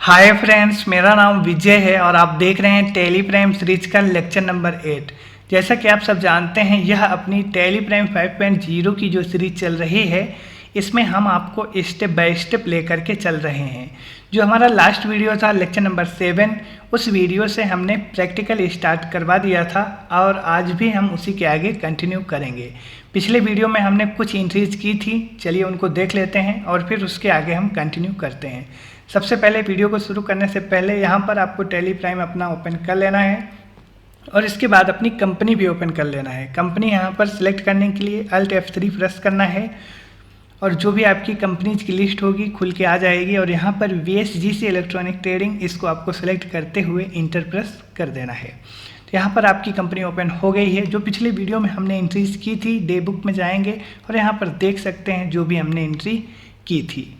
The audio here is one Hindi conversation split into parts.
हाय फ्रेंड्स, मेरा नाम विजय है और आप देख रहे हैं टैली प्राइम सीरीज का लेक्चर नंबर 8। जैसा कि आप सब जानते हैं, यह अपनी टैली प्राइम 5.0 की जो सीरीज चल रही है, इसमें हम आपको स्टेप बाय स्टेप लेकर के चल रहे हैं। जो हमारा लास्ट वीडियो था लेक्चर नंबर 7, उस वीडियो से हमने प्रैक्टिकल स्टार्ट करवा दिया था और आज भी हम उसी के आगे कंटिन्यू करेंगे। पिछले वीडियो में हमने कुछ एंट्रीज की थी, चलिए उनको देख लेते हैं और फिर उसके आगे हम कंटिन्यू करते हैं। सबसे पहले वीडियो को शुरू करने से पहले यहाँ पर आपको टैली प्राइम अपना ओपन कर लेना है और इसके बाद अपनी कंपनी भी ओपन कर लेना है। कंपनी यहाँ पर सिलेक्ट करने के लिए Alt F3 प्रेस करना है और जो भी आपकी कंपनीज की लिस्ट होगी खुल के आ जाएगी और यहाँ पर VSGC इलेक्ट्रॉनिक ट्रेडिंग, इसको आपको सेलेक्ट करते हुए इंटर प्रेस कर देना है। तो यहाँ पर आपकी कंपनी ओपन हो गई है। जो पिछले वीडियो में हमने एंट्रीज की थी, डे बुक में जाएंगे और यहाँ पर देख सकते हैं जो भी हमने एंट्री की थी।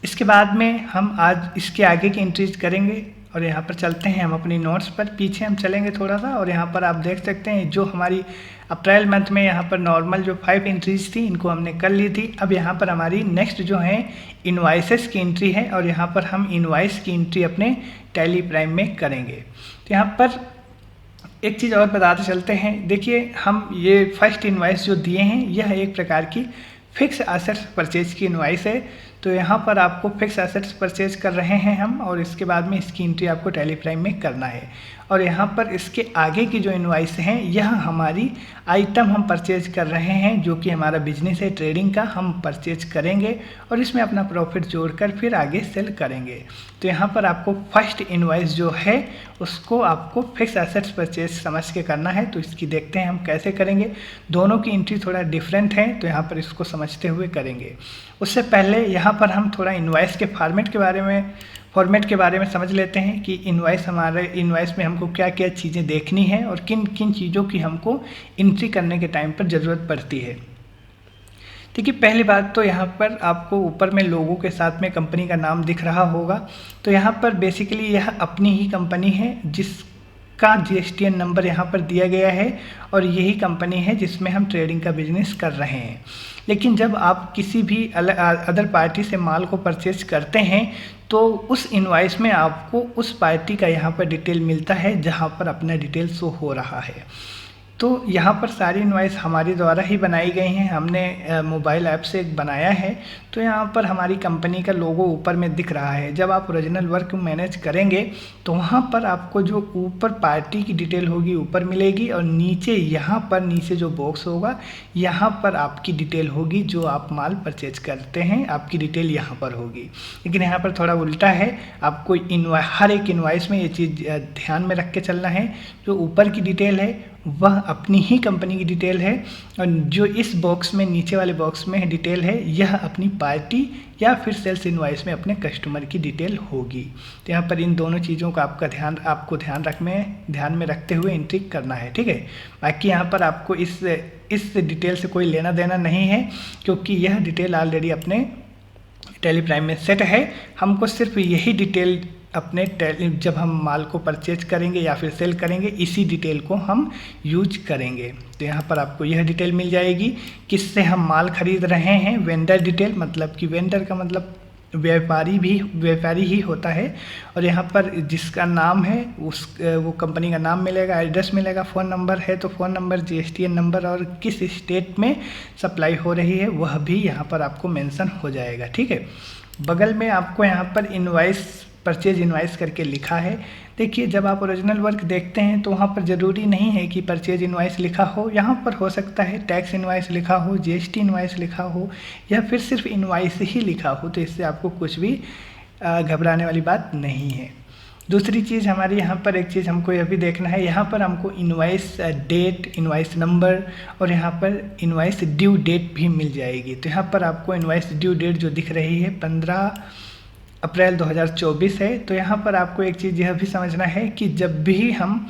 इसके बाद में हम आज इसके आगे की एंट्रीज करेंगे और यहाँ पर चलते हैं हम अपनी नोट्स पर। पीछे हम चलेंगे थोड़ा सा और यहाँ पर आप देख सकते हैं जो हमारी अप्रैल मंथ में यहाँ पर नॉर्मल जो 5 एंट्रीज थी, इनको हमने कर ली थी। अब यहाँ पर हमारी नेक्स्ट जो है इनवाइसेस की एंट्री है और यहाँ पर हम इनवाइस की एंट्री अपने टैली प्राइम में करेंगे। तो यहाँ पर एक चीज़ और बताते चलते हैं। देखिए, हम ये फर्स्ट इनवाइस जो दिए हैं, यह एक प्रकार की फिक्स एसेट्स परचेज की इनवाइस है। तो यहाँ पर आपको फिक्स एसेट्स परचेज कर रहे हैं हम और इसके बाद में इसकी एंट्री आपको टैली प्राइम में करना है। और यहाँ पर इसके आगे की जो इनवाइस हैं, यह हमारी आइटम हम परचेज कर रहे हैं, जो कि हमारा बिजनेस है ट्रेडिंग का, हम परचेज करेंगे और इसमें अपना प्रॉफिट जोड़कर फिर आगे सेल करेंगे। तो यहाँ पर आपको फर्स्ट इनवाइस जो है उसको आपको फिक्स एसेट्स परचेज समझ के करना है। तो इसकी देखते हैं हम कैसे करेंगे। दोनों की एंट्री थोड़ा डिफरेंट है, तो यहाँ पर इसको समझते हुए करेंगे। उससे पहले यहाँ पर हम थोड़ा इनवाइस के फॉर्मेट के बारे में समझ लेते हैं कि हमारे इनवाइस में हमको क्या क्या चीज़ें देखनी है और किन किन चीज़ों की हमको एंट्री करने के टाइम पर ज़रूरत पड़ती है। देखिए, पहली बात तो यहाँ पर आपको ऊपर में लोगों के साथ में कंपनी का नाम दिख रहा होगा। तो यहाँ पर बेसिकली यह अपनी ही कंपनी है जिसका GSTN नंबर यहाँ पर दिया गया है और यही कंपनी है जिसमें हम ट्रेडिंग का बिजनेस कर रहे हैं। लेकिन जब आप किसी भी अदर पार्टी से माल को परचेज करते हैं तो उस इनवाइस में आपको उस पार्टी का यहाँ पर डिटेल मिलता है, जहाँ पर अपना डिटेल शो हो रहा है। तो यहाँ पर सारी इनवाइस हमारे द्वारा ही बनाई गई हैं, हमने मोबाइल ऐप से बनाया है। तो यहाँ पर हमारी कंपनी का लोगो ऊपर में दिख रहा है। जब आप ओरिजिनल वर्क मैनेज करेंगे तो वहाँ पर आपको जो ऊपर पार्टी की डिटेल होगी ऊपर मिलेगी और नीचे यहाँ पर नीचे जो बॉक्स होगा, यहाँ पर आपकी डिटेल होगी, जो आप माल परचेज करते हैं आपकी डिटेल यहाँ पर होगी। लेकिन यहाँ पर थोड़ा उल्टा है, आपको हर एक इनवाइस में ये चीज़ ध्यान में रख के चलना है। जो ऊपर की डिटेल है वह अपनी ही कंपनी की डिटेल है और जो इस बॉक्स में नीचे वाले बॉक्स में डिटेल है, यह अपनी पार्टी या फिर सेल्स इनवाइस में अपने कस्टमर की डिटेल होगी। तो यहाँ पर इन दोनों चीज़ों का आपको ध्यान में रखते हुए एंट्री करना है, ठीक है। बाकी यहाँ पर आपको इस डिटेल से कोई लेना देना नहीं है, क्योंकि यह डिटेल ऑलरेडी अपने टैली प्राइम में सेट है। हमको सिर्फ यही डिटेल अपने जब हम माल को परचेज करेंगे या फिर सेल करेंगे, इसी डिटेल को हम यूज करेंगे। तो यहाँ पर आपको यह डिटेल मिल जाएगी किससे हम माल खरीद रहे हैं। वेंडर डिटेल, मतलब कि वेंडर का मतलब व्यापारी ही होता है। और यहाँ पर जिसका नाम है वो कंपनी का नाम मिलेगा, एड्रेस मिलेगा, फ़ोन नंबर है तो फ़ोन नंबर, GSTN नंबर और किस स्टेट में सप्लाई हो रही है वह भी यहाँ पर आपको मेंशन हो जाएगा, ठीक है। बगल में आपको यहाँ पर परचेज इनवाइस करके लिखा है। देखिए, जब आप ओरिजिनल वर्क देखते हैं तो वहाँ पर ज़रूरी नहीं है कि परचेज इनवाइस लिखा हो। यहाँ पर हो सकता है टैक्स इनवाइस लिखा हो, GST इनवाइस लिखा हो या फिर सिर्फ इनवाइस ही लिखा हो। तो इससे आपको कुछ भी घबराने वाली बात नहीं है। दूसरी चीज़ हमारी यहाँ पर एक चीज़ हमको यह भी देखना है, यहाँ पर हमको इनवाइस डेट, इनवाइस नंबर और यहाँ पर इनवाइस ड्यू डेट भी मिल जाएगी। तो यहाँ पर आपको इनवाइस ड्यू डेट जो दिख रही है 15 अप्रैल 2024 है। तो यहाँ पर आपको एक चीज़ यह भी समझना है कि जब भी हम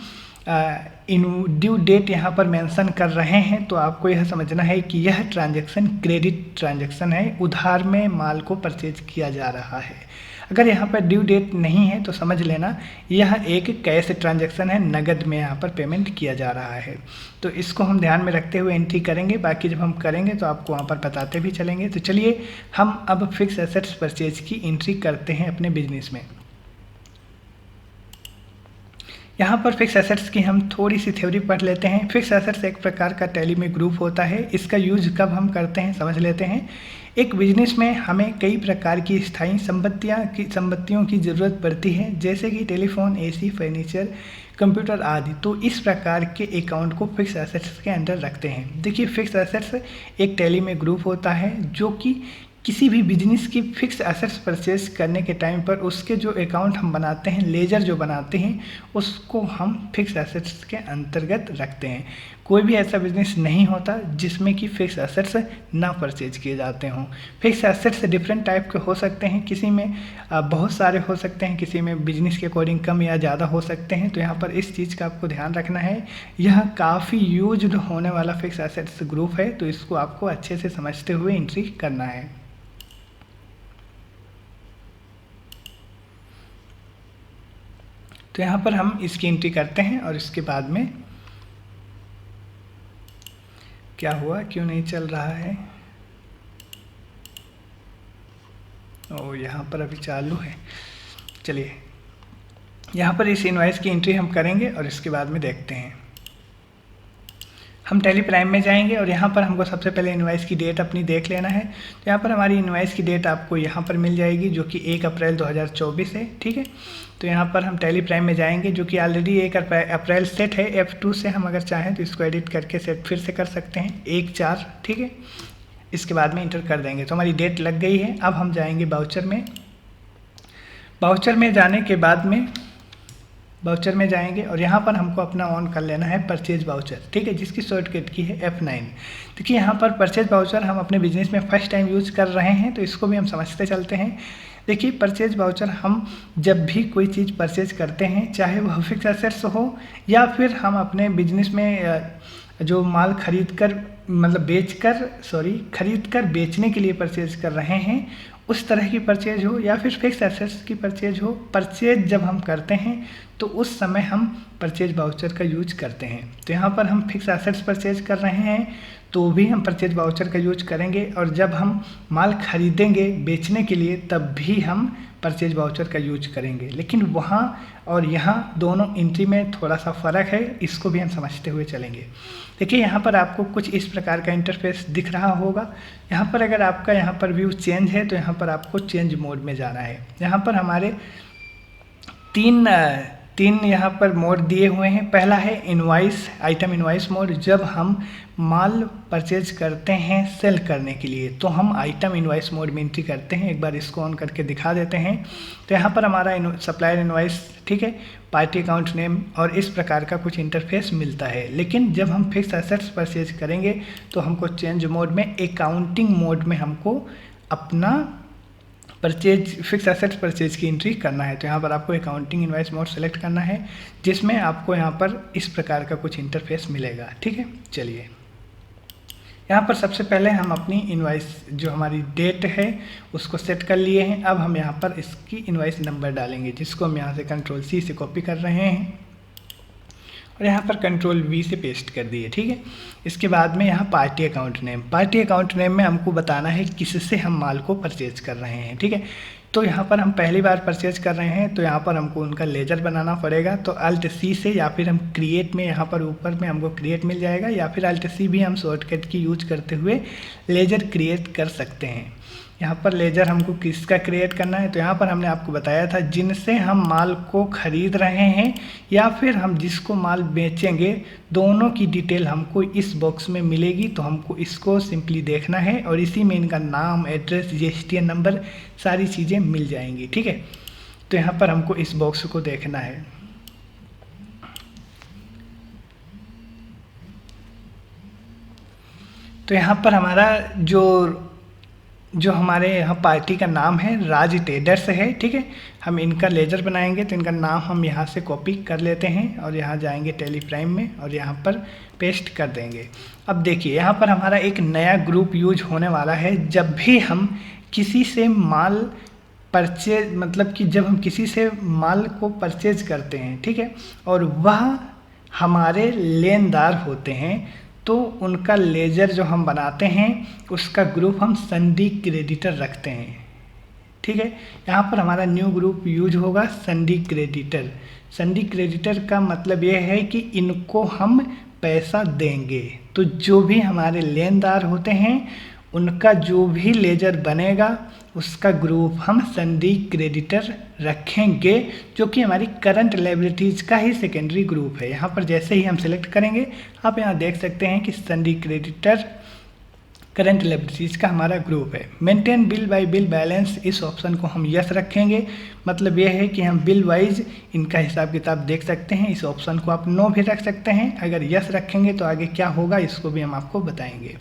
ड्यू डेट यहाँ पर मेंशन कर रहे हैं तो आपको यह समझना है कि यह ट्रांजैक्शन क्रेडिट ट्रांजैक्शन है, उधार में माल को परचेज किया जा रहा है। अगर यहाँ पर ड्यू डेट नहीं है तो समझ लेना यह एक कैश ट्रांजैक्शन है, नगद में यहाँ पर पेमेंट किया जा रहा है। तो इसको हम ध्यान में रखते हुए एंट्री करेंगे। बाकी जब हम करेंगे तो आपको वहाँ पर बताते भी चलेंगे। तो चलिए हम अब फिक्स एसेट्स परचेज की एंट्री करते हैं अपने बिजनेस में। यहाँ पर फिक्स एसेट्स की हम थोड़ी सी थ्योरी पढ़ लेते हैं। फिक्स एसेट्स एक प्रकार का टैली में ग्रुप होता है। इसका यूज कब हम करते हैं समझ लेते हैं। एक बिजनेस में हमें कई प्रकार की स्थायी संपत्तियों की ज़रूरत पड़ती है, जैसे कि टेलीफोन, एसी, फर्नीचर, कंप्यूटर आदि। तो इस प्रकार के अकाउंट को फिक्स एसेट्स के अंदर रखते हैं। देखिए, फिक्स एसेट्स एक टैली में ग्रुप होता है जो कि किसी भी बिजनेस की फिक्स एसेट्स परचेज करने के टाइम पर उसके जो अकाउंट हम बनाते हैं, लेजर जो बनाते हैं, उसको हम फिक्स एसेट्स के अंतर्गत रखते हैं। कोई भी ऐसा बिजनेस नहीं होता जिसमें कि फिक्स एसेट्स ना परचेज किए जाते हों। फिक्स एसेट्स डिफरेंट टाइप के हो सकते हैं, किसी में बहुत सारे हो सकते हैं, किसी में बिजनेस के अकॉर्डिंग कम या ज़्यादा हो सकते हैं। तो यहाँ पर इस चीज़ का आपको ध्यान रखना है। यह काफ़ी यूज्ड होने वाला फिक्स एसेट्स ग्रुप है, तो इसको आपको अच्छे से समझते हुए एंट्री करना है। तो यहाँ पर हम इसकी एंट्री करते हैं और इसके बाद में क्या हुआ, क्यों नहीं चल रहा है। ओ, यहाँ पर अभी चालू है। चलिए, यहाँ पर इस इनवॉइस की एंट्री हम करेंगे और इसके बाद में देखते हैं। हम टैली प्राइम में जाएंगे और यहाँ पर हमको सबसे पहले इनवॉइस की डेट अपनी देख लेना है। तो यहाँ पर हमारी इनवॉइस की डेट आपको यहाँ पर मिल जाएगी, जो कि 1 अप्रैल 2024 है। ठीक है, तो यहाँ पर हम टैली प्राइम में जाएंगे, जो कि ऑलरेडी 1 अप्रैल सेट है। F2 से हम अगर चाहें तो इसको एडिट करके सेट फिर से कर सकते हैं 1/4। ठीक है, इसके बाद में इंटर कर देंगे तो हमारी डेट लग गई है। अब हम जाएंगे बाउचर में। बाउचर में जाने के बाद में बाउचर में जाएंगे और यहाँ पर हमको अपना ऑन कर लेना है परचेज बाउचर। ठीक है, जिसकी शॉर्टकट की है F9। देखिए, यहाँ पर परचेज बाउचर हम अपने बिजनेस में फर्स्ट टाइम यूज कर रहे हैं, तो इसको भी हम समझते चलते हैं। देखिए, परचेज बाउचर हम जब भी कोई चीज़ परचेज करते हैं, चाहे वह फिक्स एसेट्स हो या फिर हम अपने बिजनेस में जो माल खरीद कर बेचने के लिए परचेज कर रहे हैं, उस तरह की परचेज हो या फिर फिक्स एसेट्स की परचेज हो, परचेज जब हम करते हैं तो उस समय हम परचेज बाउचर का यूज करते हैं। तो यहाँ पर हम फिक्स एसेट्स परचेज कर रहे हैं तो भी हम परचेज बाउचर का यूज करेंगे, और जब हम माल खरीदेंगे बेचने के लिए तब भी हम परचेज बाउचर का यूज करेंगे। लेकिन वहाँ और यहाँ दोनों एंट्री में थोड़ा सा फ़र्क है, इसको भी हम समझते हुए चलेंगे। देखिए, यहाँ पर आपको कुछ इस प्रकार का इंटरफेस दिख रहा होगा। यहाँ पर अगर आपका यहाँ पर व्यू चेंज है तो यहाँ पर आपको चेंज मोड में जाना है। यहाँ पर हमारे तीन यहाँ पर मोड दिए हुए हैं। पहला है इनवॉइस, आइटम इनवॉइस मोड। जब हम माल परचेज करते हैं सेल करने के लिए तो हम आइटम इनवॉइस मोड में एंट्री करते हैं। एक बार इसको ऑन करके दिखा देते हैं। तो यहाँ पर हमारा सप्लायर इनवॉइस, ठीक है, पार्टी अकाउंट नेम और इस प्रकार का कुछ इंटरफेस मिलता है। लेकिन जब हम फिक्स एसेट्स परचेज करेंगे तो हमको चेंज मोड में, अकाउंटिंग मोड में हमको अपना फिक्स एसेट्स परचेज की एंट्री करना है। तो यहाँ पर आपको अकाउंटिंग इनवॉइस मोड सेलेक्ट करना है, जिसमें आपको यहाँ पर इस प्रकार का कुछ इंटरफेस मिलेगा। ठीक है, चलिए, यहाँ पर सबसे पहले हम अपनी इनवॉइस जो हमारी डेट है उसको सेट कर लिए हैं। अब हम यहाँ पर इसकी इनवॉइस नंबर डालेंगे, जिसको हम यहाँ से Ctrl+C से कॉपी कर रहे हैं और यहाँ पर Ctrl+V से पेस्ट कर दिए। ठीक है, इसके बाद में यहाँ पार्टी अकाउंट नेम में हमको बताना है किससे हम माल को परचेज कर रहे हैं। ठीक है, तो यहाँ पर हम पहली बार परचेज कर रहे हैं तो यहाँ पर हमको उनका लेजर बनाना पड़ेगा। तो Alt+C से या फिर हम क्रिएट में, यहाँ पर ऊपर में हमको क्रिएट मिल जाएगा, या फिर Alt+C भी हम शॉर्टकट की यूज करते हुए लेजर क्रिएट कर सकते हैं। यहाँ पर लेजर हमको किसका क्रिएट करना है, तो यहाँ पर हमने आपको बताया था जिनसे हम माल को खरीद रहे हैं या फिर हम जिसको माल बेचेंगे, दोनों की डिटेल हमको इस बॉक्स में मिलेगी। तो हमको इसको सिंपली देखना है और इसी में इनका नाम, एड्रेस, GSTN नंबर, सारी चीज़ें मिल जाएंगी। ठीक है, तो यहाँ पर हमको इस बॉक्स को देखना है। तो यहाँ पर हमारा जो हमारे यहाँ पार्टी का नाम है राज ट्रेडर्स है। ठीक है, हम इनका लेजर बनाएंगे तो इनका नाम हम यहाँ से कॉपी कर लेते हैं और यहाँ जाएंगे टैली प्राइम में और यहाँ पर पेस्ट कर देंगे। अब देखिए, यहाँ पर हमारा एक नया ग्रुप यूज होने वाला है। जब भी हम किसी से माल परचेज, मतलब कि जब हम किसी से माल को परचेज करते हैं, ठीक है, और वह हमारे लेनदार होते हैं, तो उनका लेजर जो हम बनाते हैं उसका ग्रुप हम संधि क्रेडिटर रखते हैं। ठीक है। यहाँ पर हमारा न्यू ग्रुप यूज होगा संडी क्रेडिटर। संडी क्रेडिटर का मतलब ये है कि इनको हम पैसा देंगे, तो जो भी हमारे लेनदार होते हैं उनका जो भी लेजर बनेगा उसका ग्रुप हम संडी क्रेडिटर रखेंगे, जो कि हमारी करंट लायबिलिटीज़ का ही सेकेंडरी ग्रुप है। यहाँ पर जैसे ही हम सिलेक्ट करेंगे आप यहाँ देख सकते हैं कि संडी क्रेडिटर करंट लायबिलिटीज़ का हमारा ग्रुप है। Maintain bill bye bill balance, इस ऑप्शन को हम यस रखेंगे। मतलब यह है कि हम बिल वाइज इनका हिसाब किताब देख सकते हैं। इस ऑप्शन को आप नो भी रख सकते हैं। अगर यस रखेंगे तो आगे क्या होगा इसको भी हम आपको बताएंगे।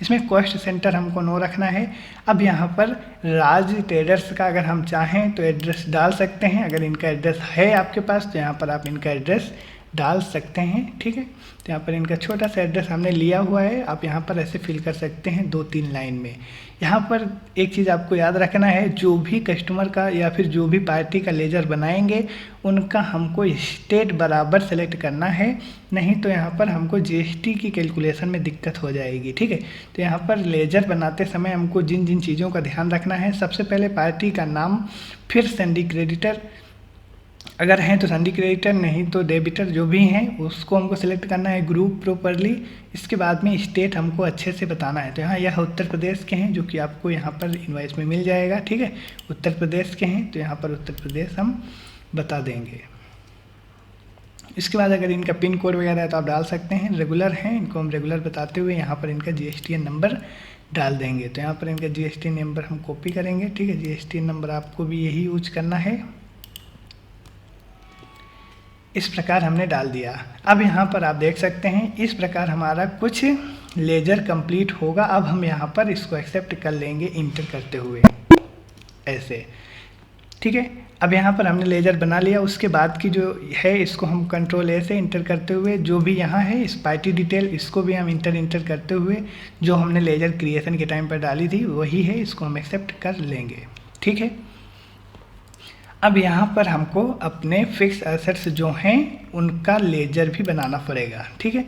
इसमें कॉस्ट सेंटर हमको नो रखना है। अब यहाँ पर राज ट्रेडर्स का अगर हम चाहें तो एड्रेस डाल सकते हैं। अगर इनका एड्रेस है आपके पास तो यहाँ पर आप इनका एड्रेस डाल सकते हैं, ठीक है। तो यहाँ पर इनका छोटा सा एड्रेस हमने लिया हुआ है, आप यहाँ पर ऐसे फिल कर सकते हैं 2-3 लाइन में। यहाँ पर एक चीज़ आपको याद रखना है, जो भी कस्टमर का या फिर जो भी पार्टी का लेजर बनाएंगे उनका हमको स्टेट बराबर सेलेक्ट करना है, नहीं तो यहाँ पर हमको जीएसटी की कैलकुलेशन में दिक्कत हो जाएगी, ठीक है। तो यहाँ पर लेजर बनाते समय हमको जिन जिन चीज़ों का ध्यान रखना है, सबसे पहले पार्टी का नाम, फिर संडी क्रेडिटर, अगर हैं तो संडी क्रेडिटर, नहीं तो डेबिटर, जो भी हैं उसको हमको सिलेक्ट करना है ग्रुप प्रॉपरली। इसके बाद में स्टेट हमको अच्छे से बताना है। तो यहाँ यह उत्तर प्रदेश के हैं, जो कि आपको यहाँ पर इनवॉइस में मिल जाएगा, ठीक है। उत्तर प्रदेश के हैं तो यहाँ पर उत्तर प्रदेश हम बता देंगे। इसके बाद अगर इनका पिन कोड वगैरह है तो आप डाल सकते हैं। रेगुलर हैं, इनको हम रेगुलर बताते हुए यहाँ पर इनका GSTN नंबर डाल देंगे। तो यहाँ पर इनका GSTN नंबर हम कॉपी करेंगे, ठीक है। GSTN नंबर आपको भी यही यूज करना है। इस प्रकार हमने डाल दिया। अब यहाँ पर आप देख सकते हैं इस प्रकार हमारा कुछ लेजर कंप्लीट होगा। अब हम यहाँ पर इसको एक्सेप्ट कर लेंगे इंटर करते हुए ऐसे, ठीक है। अब यहाँ पर हमने लेजर बना लिया। उसके बाद की जो है इसको हम कंट्रोल ए से इंटर करते हुए, जो भी यहाँ है इस पार्टी डिटेल इसको भी हम इंटर करते हुए जो हमने लेजर क्रिएशन के टाइम पर डाली थी वही है, इसको हम एक्सेप्ट कर लेंगे, ठीक है। अब यहाँ पर हमको अपने फिक्स एसेट्स जो हैं उनका लेजर भी बनाना पड़ेगा, ठीक है।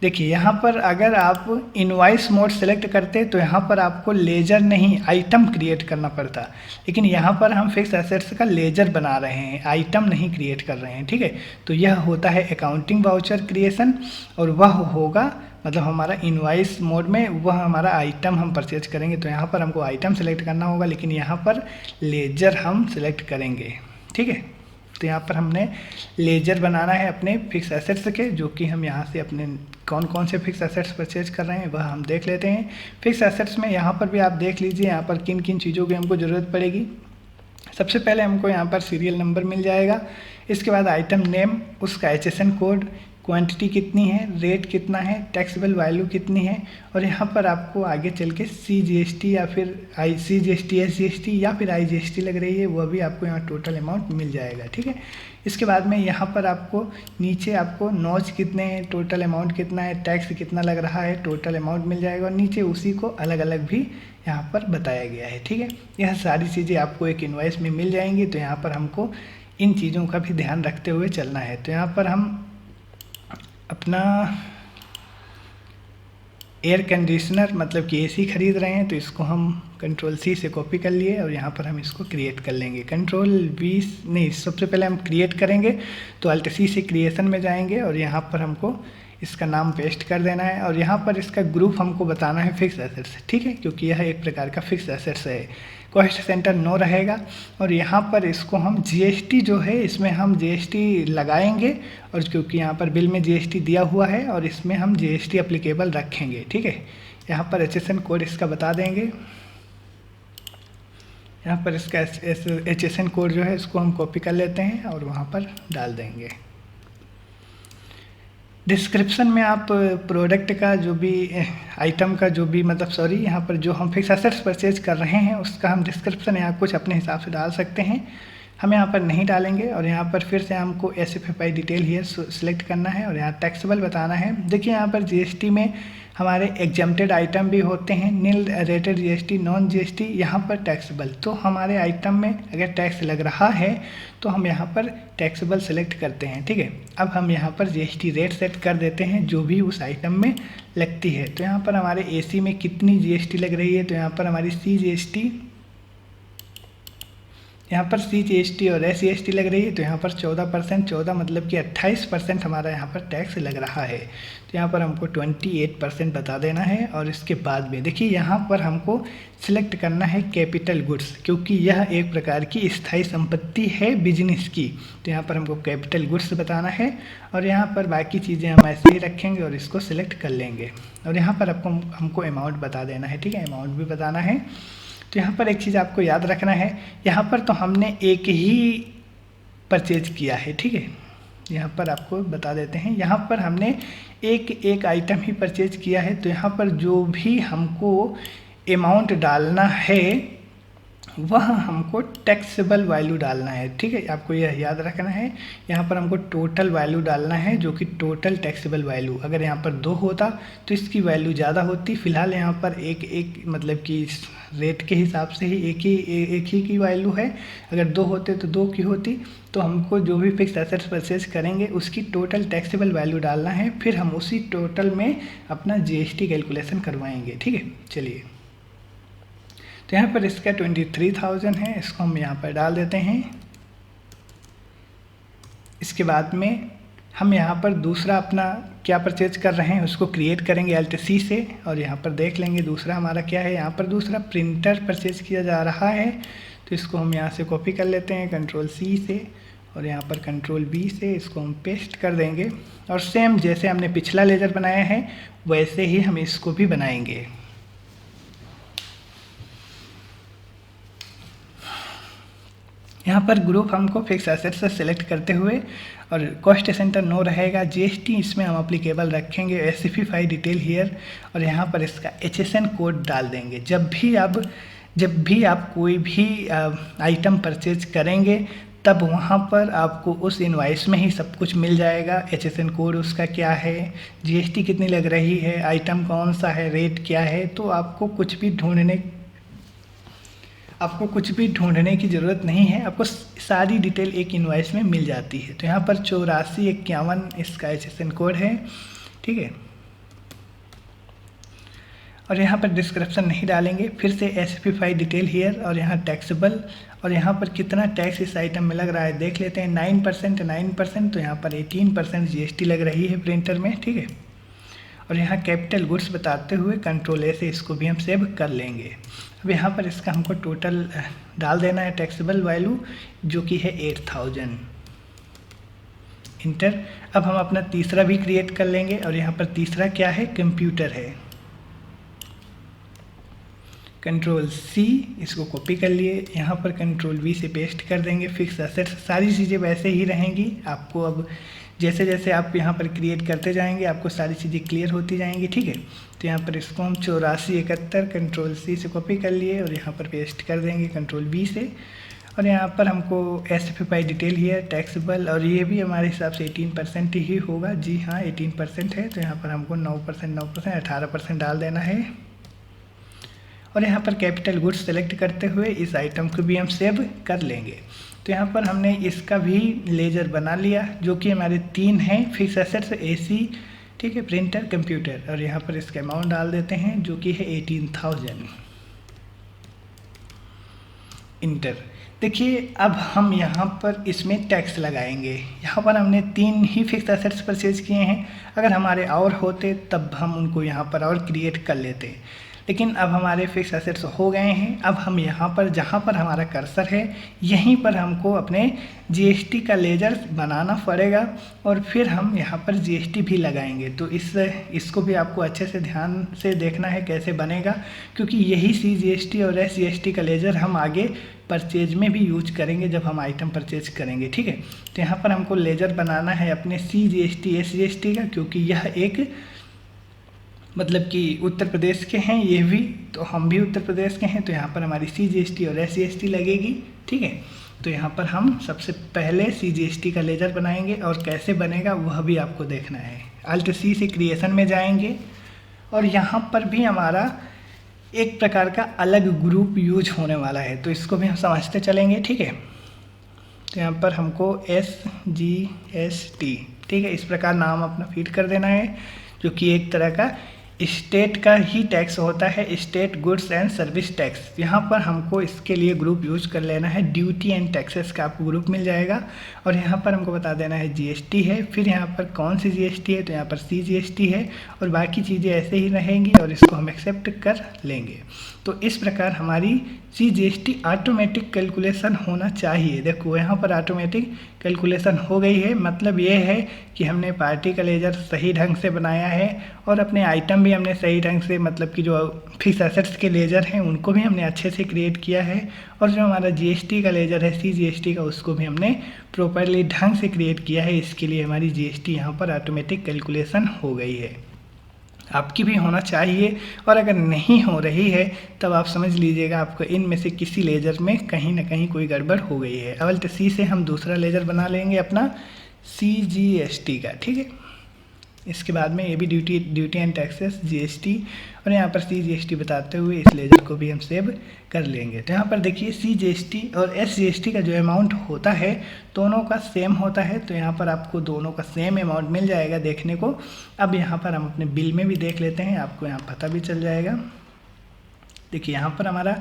देखिए यहाँ पर अगर आप इनवॉइस मोड सेलेक्ट करते तो यहाँ पर आपको लेजर नहीं आइटम क्रिएट करना पड़ता, लेकिन यहाँ पर हम फिक्स एसेट्स का लेजर बना रहे हैं, आइटम नहीं क्रिएट कर रहे हैं, ठीक है। तो यह होता है अकाउंटिंग वाउचर क्रिएशन, और वह होगा मतलब हमारा इनवॉइस मोड में वह हमारा आइटम हम परचेज करेंगे। तो यहाँ पर हमको आइटम सेलेक्ट करना होगा, लेकिन यहाँ पर लेजर हम सेलेक्ट करेंगे, ठीक है। तो यहाँ पर हमने लेजर बनाना है अपने फिक्स एसेट्स के, जो कि हम यहाँ से अपने कौन कौन से फिक्स एसेट्स परचेज कर रहे हैं वह हम देख लेते हैं। फिक्स एसेट्स में यहाँ पर भी आप देख लीजिए यहाँ पर किन किन चीज़ों की हमको ज़रूरत पड़ेगी। सबसे पहले हमको यहाँ पर सीरियल नंबर मिल जाएगा। इसके बाद आइटम नेम, उसका HSN कोड, क्वांटिटी कितनी है, रेट कितना है, टैक्सेबल वैल्यू कितनी है, और यहाँ पर आपको आगे चल के CGST या फिर CGST SGST या फिर IGST लग रही है, वह भी आपको यहाँ टोटल अमाउंट मिल जाएगा, ठीक है। इसके बाद में यहाँ पर आपको नीचे आपको नॉच कितने हैं, टोटल अमाउंट कितना है, टैक्स कितना लग रहा है, टोटल अमाउंट मिल जाएगा, और नीचे उसी को अलग अलग भी यहाँ पर बताया गया है, ठीक है। यह सारी चीज़ें आपको एक इनवॉइस में मिल जाएंगी। तो यहाँ पर हमको इन चीज़ों का भी ध्यान रखते हुए चलना है। तो यहाँ पर हम अपना एयर कंडीशनर मतलब कि AC खरीद रहे हैं, तो इसको हम कंट्रोल C से कॉपी कर लिए और यहाँ पर हम इसको क्रिएट कर लेंगे। कंट्रोल V नहीं, सबसे पहले हम क्रिएट करेंगे तो Alt C से क्रिएशन में जाएंगे और यहाँ पर हमको इसका नाम पेस्ट कर देना है, और यहाँ पर इसका ग्रुप हमको बताना है फिक्स एसेट्स, ठीक है, क्योंकि यह एक प्रकार का फिक्स एसेट्स है। कॉस्ट सेंटर नो रहेगा, और यहाँ पर इसको हम GST जो है इसमें हम GST लगाएंगे, और क्योंकि यहाँ पर बिल में GST दिया हुआ है और इसमें हम GST एप्लीकेबल रखेंगे, ठीक है। यहाँ पर HSN कोड इसका बता देंगे। यहाँ पर इसका HSN कोड जो है इसको हम कॉपी कर लेते हैं और वहाँ पर डाल देंगे। डिस्क्रिप्शन में आप प्रोडक्ट का जो भी आइटम का जो भी मतलब यहाँ पर जो हम फिक्स एसेट्स परचेज कर रहे हैं उसका हम डिस्क्रिप्शन यहाँ कुछ अपने हिसाब से डाल सकते हैं। हम यहाँ पर नहीं डालेंगे, और यहाँ पर फिर से हमको SFFI डिटेल हियर सिलेक्ट करना है और यहाँ टैक्सेबल बताना है। देखिए यहाँ पर GST में हमारे एग्जम्प्टेड आइटम भी होते हैं, nil rated GST, non GST, यहाँ पर टैक्सेबल। तो हमारे आइटम में अगर टैक्स लग रहा है तो हम यहाँ पर टैक्सेबल सेलेक्ट करते हैं, ठीक है। अब हम यहाँ पर GST रेट सेट कर देते हैं जो भी उस आइटम में लगती है। तो यहाँ पर हमारे AC में कितनी GST लग रही है, तो यहाँ पर हमारी CGST यहाँ पर CGST और SGST लग रही है, तो यहाँ पर 14%, 14 मतलब कि 28% हमारा यहाँ पर टैक्स लग रहा है। तो यहाँ पर हमको 28% बता देना है। और इसके बाद में देखिए यहाँ पर हमको सिलेक्ट करना है कैपिटल गुड्स, क्योंकि यह एक प्रकार की स्थायी संपत्ति है बिजनेस की। तो यहाँ पर हमको कैपिटल गुड्स बताना है और यहाँ पर बाकी चीज़ें हम ऐसे ही रखेंगे और इसको सिलेक्ट कर लेंगे। और यहाँ पर हमको अमाउंट बता देना है, ठीक है, अमाउंट भी बताना है। तो यहाँ पर एक चीज़ आपको याद रखना है, यहाँ पर तो हमने एक ही परचेज किया है, ठीक है, यहाँ पर आपको बता देते हैं, यहाँ पर हमने एक आइटम ही परचेज किया है। तो यहाँ पर जो भी हमको अमाउंट डालना है वह हमको टैक्सेबल वैल्यू डालना है, ठीक है, आपको यह याद रखना है। यहाँ पर हमको टोटल वैल्यू डालना है, जो कि टोटल टैक्सेबल वैल्यू, अगर यहाँ पर 2 होता तो इसकी वैल्यू ज़्यादा होती। फिलहाल यहाँ पर एक मतलब कि रेट के हिसाब से ही एक ही की वैल्यू है, अगर 2 होते तो 2 की होती। तो हमको जो भी फिक्स एसेट्स परचेज करेंगे उसकी टोटल टैक्सेबल वैल्यू डालना है, फिर हम उसी टोटल में अपना GST कैलकुलेशन करवाएंगे, ठीक है। चलिए, तो यहाँ पर इसका 23,000 है, इसको हम यहाँ पर डाल देते हैं। इसके बाद में हम यहाँ पर दूसरा अपना क्या परचेज कर रहे हैं उसको क्रिएट करेंगे Alt C से, और यहाँ पर देख लेंगे दूसरा हमारा क्या है। यहाँ पर दूसरा प्रिंटर परचेज किया जा रहा है, तो इसको हम यहाँ से कॉपी कर लेते हैं Ctrl C से, और यहाँ पर Ctrl V से इसको हम पेस्ट कर देंगे। और सेम जैसे हमने पिछला लेजर बनाया है वैसे ही हम इसको भी बनाएंगे। यहाँ पर ग्रुप हमको फिक्स एसेट्स से सिलेक्ट करते हुए, और कॉस्ट सेंटर नो रहेगा, GST इसमें हम अप्लीकेबल रखेंगे, SCP5 डिटेल हियर, और यहाँ पर इसका HSN कोड डाल देंगे। जब भी आप कोई भी आइटम परचेज करेंगे तब वहाँ पर आपको उस इनवाइस में ही सब कुछ मिल जाएगा। HSN कोड उसका क्या है, GST कितनी लग रही है, आइटम कौन सा है, रेट क्या है, तो आपको कुछ भी ढूंढने की ज़रूरत नहीं है, आपको सारी डिटेल एक इनवॉइस में मिल जाती है। तो यहाँ पर 8451 इसका HSN कोड है, ठीक है। और यहाँ पर डिस्क्रिप्शन नहीं डालेंगे, फिर से SCP5 डिटेल हियर, और यहाँ टैक्सेबल, और यहाँ पर कितना टैक्स इस आइटम में लग रहा है देख लेते हैं। 9%, तो यहाँ पर 18% GST लग रही है प्रिंटर में, ठीक है। और यहाँ कैपिटल गुड्स बताते हुए Ctrl A से इसको भी हम सेव कर लेंगे। अब यहाँ पर इसका हमको टोटल डाल देना है टैक्सेबल वैल्यू, जो कि है 8000, इंटर। अब हम अपना तीसरा भी क्रिएट कर लेंगे, और यहाँ पर तीसरा क्या है, कंप्यूटर है। Ctrl C, इसको कॉपी कर लिए, यहाँ पर Ctrl V से पेस्ट कर देंगे। फिक्स एसेट्स सारी चीज़ें वैसे ही रहेंगी, आपको अब जैसे जैसे आप यहाँ पर क्रिएट करते जाएंगे आपको सारी चीज़ें क्लियर होती जाएंगी, ठीक है। तो यहाँ पर इसको हम 8471 Ctrl C से कॉपी कर लिए और यहाँ पर पेस्ट कर देंगे Ctrl V से। और यहाँ पर हमको SCP5 डिटेल ही है, टैक्सेबल, और ये भी हमारे हिसाब से 18% ही होगा। जी हाँ, 18% है। तो यहाँ पर हमको 9%, 18% डाल देना है। और यहाँ पर कैपिटल गुड्स सेलेक्ट करते हुए इस आइटम को भी हम सेव कर लेंगे। तो यहाँ पर हमने इसका भी लेजर बना लिया, जो कि हमारे 3 हैं, फिक्स एसेट्स, AC, ठीक है, प्रिंटर, कंप्यूटर। और यहाँ पर इसका अमाउंट डाल देते हैं, जो कि है 18,000, इंटर। देखिए अब हम यहाँ पर इसमें टैक्स लगाएंगे। यहाँ पर हमने 3 ही फिक्स एसेट्स परचेज किए हैं, अगर हमारे और होते तब हम उनको यहाँ पर और क्रिएट कर लेते, लेकिन अब हमारे फिक्स एसेट्स हो गए हैं। अब हम यहाँ पर जहाँ पर हमारा कर्सर है यहीं पर हमको अपने GST का लेजर बनाना पड़ेगा, और फिर हम यहाँ पर GST भी लगाएंगे। तो इसको भी आपको अच्छे से ध्यान से देखना है कैसे बनेगा, क्योंकि यही CGST और SGST का लेजर हम आगे परचेज में भी यूज करेंगे जब हम आइटम परचेज करेंगे, ठीक है। तो यहाँ पर हमको लेजर बनाना है अपने CGST SGST का, क्योंकि यह एक मतलब कि उत्तर प्रदेश के हैं ये भी, तो हम भी उत्तर प्रदेश के हैं, तो यहाँ पर हमारी CGST और SGST लगेगी, ठीक है। तो यहाँ पर हम सबसे पहले CGST का लेजर बनाएंगे, और कैसे बनेगा वह भी आपको देखना है। Alt C से क्रिएशन में जाएंगे, और यहाँ पर भी हमारा एक प्रकार का अलग ग्रुप यूज होने वाला है, तो इसको भी हम समझते चलेंगे, ठीक है। तो यहाँ पर हमको SGST, ठीक है, इस प्रकार नाम अपना फीड कर देना है, जो कि एक तरह का स्टेट का ही टैक्स होता है, state goods and service tax. यहाँ पर हमको इसके लिए ग्रुप यूज कर लेना है, ड्यूटी एंड टैक्सेस का आपको ग्रुप मिल जाएगा। और यहाँ पर हमको बता देना है जीएसटी है, फिर यहाँ पर कौन सी जीएसटी है, तो यहाँ पर CGST है, और बाकी चीज़ें ऐसे ही रहेंगी और इसको हम एक्सेप्ट कर लेंगे। तो इस प्रकार हमारी CGST ऑटोमेटिक कैलकुलेशन होना चाहिए। देखो यहाँ पर ऑटोमेटिक कैलकुलेशन हो गई है, मतलब ये है कि हमने पार्टी का लेजर सही ढंग से बनाया है और अपने आइटम भी हमने सही ढंग से, मतलब कि जो फिक्स एसेट्स के लेजर हैं उनको भी हमने अच्छे से क्रिएट किया है, और जो हमारा GST का लेजर है CGST का, उसको भी हमने प्रॉपरली ढंग से क्रिएट किया है। इसके लिए हमारी GST यहाँ पर ऑटोमेटिक कैलकुलेशन हो गई है। आपकी भी होना चाहिए, और अगर नहीं हो रही है तब आप समझ लीजिएगा आपको इनमें से किसी लेजर में कहीं ना कहीं कोई गड़बड़ हो गई है। अवल तो C से हम दूसरा लेजर बना लेंगे अपना CGST का, ठीक है। इसके बाद में ये भी ड्यूटी एंड टैक्सेस GST, और यहाँ पर CGST बताते हुए इस लेजर को भी हम सेव कर लेंगे। तो यहाँ पर देखिए CGST और SGST का जो अमाउंट होता है दोनों का सेम होता है, तो यहाँ पर आपको दोनों का सेम अमाउंट मिल जाएगा देखने को। अब यहाँ पर हम अपने बिल में भी देख लेते हैं, आपको यहाँ पता भी चल जाएगा। देखिए यहाँ पर हमारा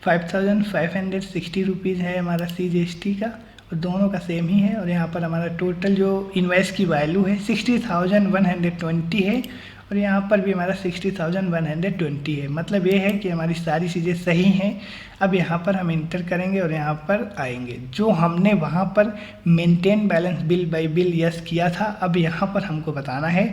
5560 रुपीज़ है हमारा CGST का, और दोनों का सेम ही है। और यहाँ पर हमारा टोटल जो इन्वाइस की वैल्यू है 60,120 है, और यहाँ पर भी हमारा 60,120 है। मतलब ये है कि हमारी सारी चीज़ें सही हैं। अब यहाँ पर हम इंटर करेंगे और यहाँ पर आएंगे, जो हमने वहाँ पर maintain balance bill bye bill yes किया था, अब यहाँ पर हमको बताना है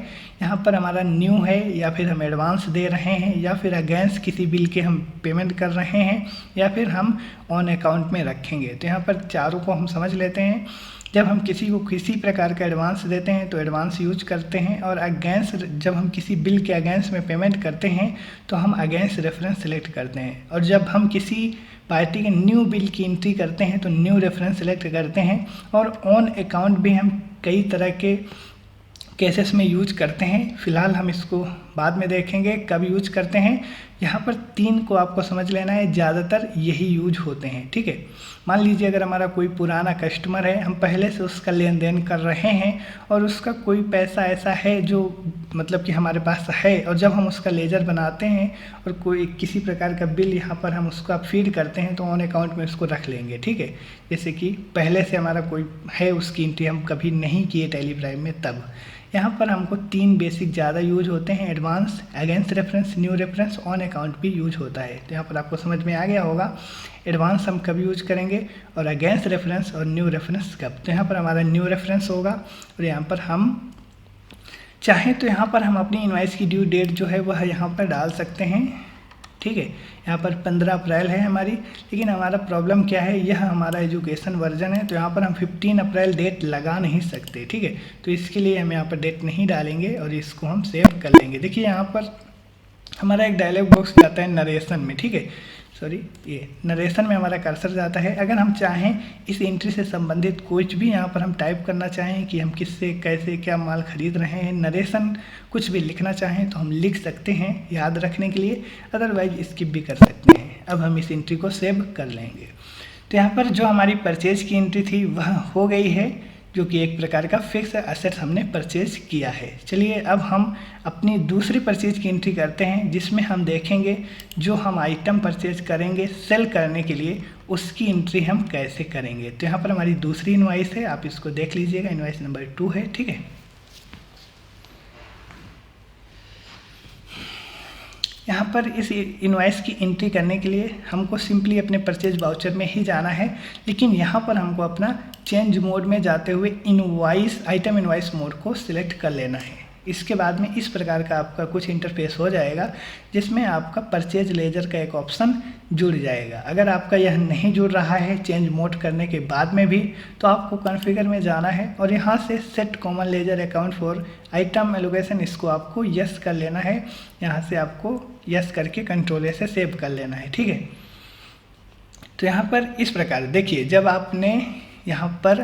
यहाँ पर हमारा न्यू है या फिर हम एडवांस दे रहे हैं, या फिर अगेंस्ट किसी बिल के हम पेमेंट कर रहे हैं, या फिर हम ऑन अकाउंट में रखेंगे। तो यहाँ पर चारों को हम समझ लेते हैं। जब हम किसी को किसी प्रकार का एडवांस देते हैं तो एडवांस यूज करते हैं, और अगेंस्ट जब हम किसी बिल के अगेंस्ट में पेमेंट करते हैं तो हम अगेंस्ट रेफरेंस सेलेक्ट करते हैं, और जब हम किसी पार्टी के न्यू बिल की एंट्री करते हैं तो न्यू रेफरेंस सेलेक्ट करते हैं। और ऑन अकाउंट भी हम कई तरह के केसेस में यूज करते हैं, फिलहाल हम इसको बाद में देखेंगे कब यूज करते हैं। यहाँ पर 3 को आपको समझ लेना है, ज़्यादातर यही यूज होते हैं, ठीक है। मान लीजिए अगर हमारा कोई पुराना कस्टमर है, हम पहले से उसका लेन देन कर रहे हैं, और उसका कोई पैसा ऐसा है जो मतलब कि हमारे पास है, और जब हम उसका लेजर बनाते हैं और कोई किसी प्रकार का बिल यहाँ पर हम उसका फीड करते हैं तो ऑन अकाउंट में उसको रख लेंगे, ठीक है। जैसे कि पहले से हमारा कोई है, उसकी एंट्री हम कभी नहीं किए टैली प्राइम में, तब यहाँ पर हमको 3 बेसिक ज़्यादा यूज होते हैं, advance, against reference, new reference, on account भी यूज होता है। तो यहाँ पर आपको समझ में आ गया होगा एडवांस हम कब यूज करेंगे और अगेंस्ट रेफरेंस और न्यू रेफरेंस कब। तो यहाँ पर हमारा न्यू रेफरेंस होगा, और यहाँ पर हम चाहें तो यहाँ पर हम अपनी इनवाइस की ड्यू डेट जो है वह यहाँ पर डाल सकते हैं, ठीक है। यहाँ पर 15 अप्रैल है हमारी, लेकिन हमारा प्रॉब्लम क्या है, यह हमारा एजुकेशन वर्जन है, तो यहाँ पर हम 15 अप्रैल डेट लगा नहीं सकते, ठीक है। तो इसके लिए हम यहाँ पर डेट नहीं डालेंगे और इसको हम सेव कर लेंगे। देखिए यहाँ पर हमारा एक डायलॉग बॉक्स जाता है नरेशन में, ठीक है, सॉरी ये नरेशन में हमारा कर्सर जाता है। अगर हम चाहें इस एंट्री से संबंधित कुछ भी यहाँ पर हम टाइप करना चाहें कि हम किससे कैसे क्या माल खरीद रहे हैं, नरेशन कुछ भी लिखना चाहें तो हम लिख सकते हैं याद रखने के लिए, अदरवाइज स्किप भी कर सकते हैं। अब हम इस एंट्री को सेव कर लेंगे। तो यहाँ पर जो हमारी परचेज की एंट्री थी वह हो गई है, जो कि एक प्रकार का फिक्स एसेट हमने परचेज किया है। चलिए अब हम अपनी दूसरी परचेज की एंट्री करते हैं, जिसमें हम देखेंगे जो हम आइटम परचेज करेंगे सेल करने के लिए उसकी एंट्री हम कैसे करेंगे। तो यहाँ पर हमारी दूसरी इनवाइस है, आप इसको देख लीजिएगा, इनवाइस नंबर 2 है, ठीक है। यहाँ पर इस इनवाइस की एंट्री करने के लिए हमको सिंपली अपने परचेज वाउचर में ही जाना है, लेकिन यहाँ पर हमको अपना चेंज मोड में जाते हुए इनवाइस आइटम इनवाइस मोड को सिलेक्ट कर लेना है। इसके बाद में इस प्रकार का आपका कुछ इंटरफेस हो जाएगा, जिसमें आपका परचेज लेजर का एक ऑप्शन जुड़ जाएगा। अगर आपका यह नहीं जुड़ रहा है चेंज मोड करने के बाद में भी, तो आपको कॉन्फ़िगर में जाना है और यहाँ से set common ledger account for item allocation, इसको आपको यस कर लेना है। यहाँ से आपको यस करके कंट्रोल से सेव कर लेना है, ठीक है। तो यहाँ पर इस प्रकार देखिए, जब आपने यहाँ पर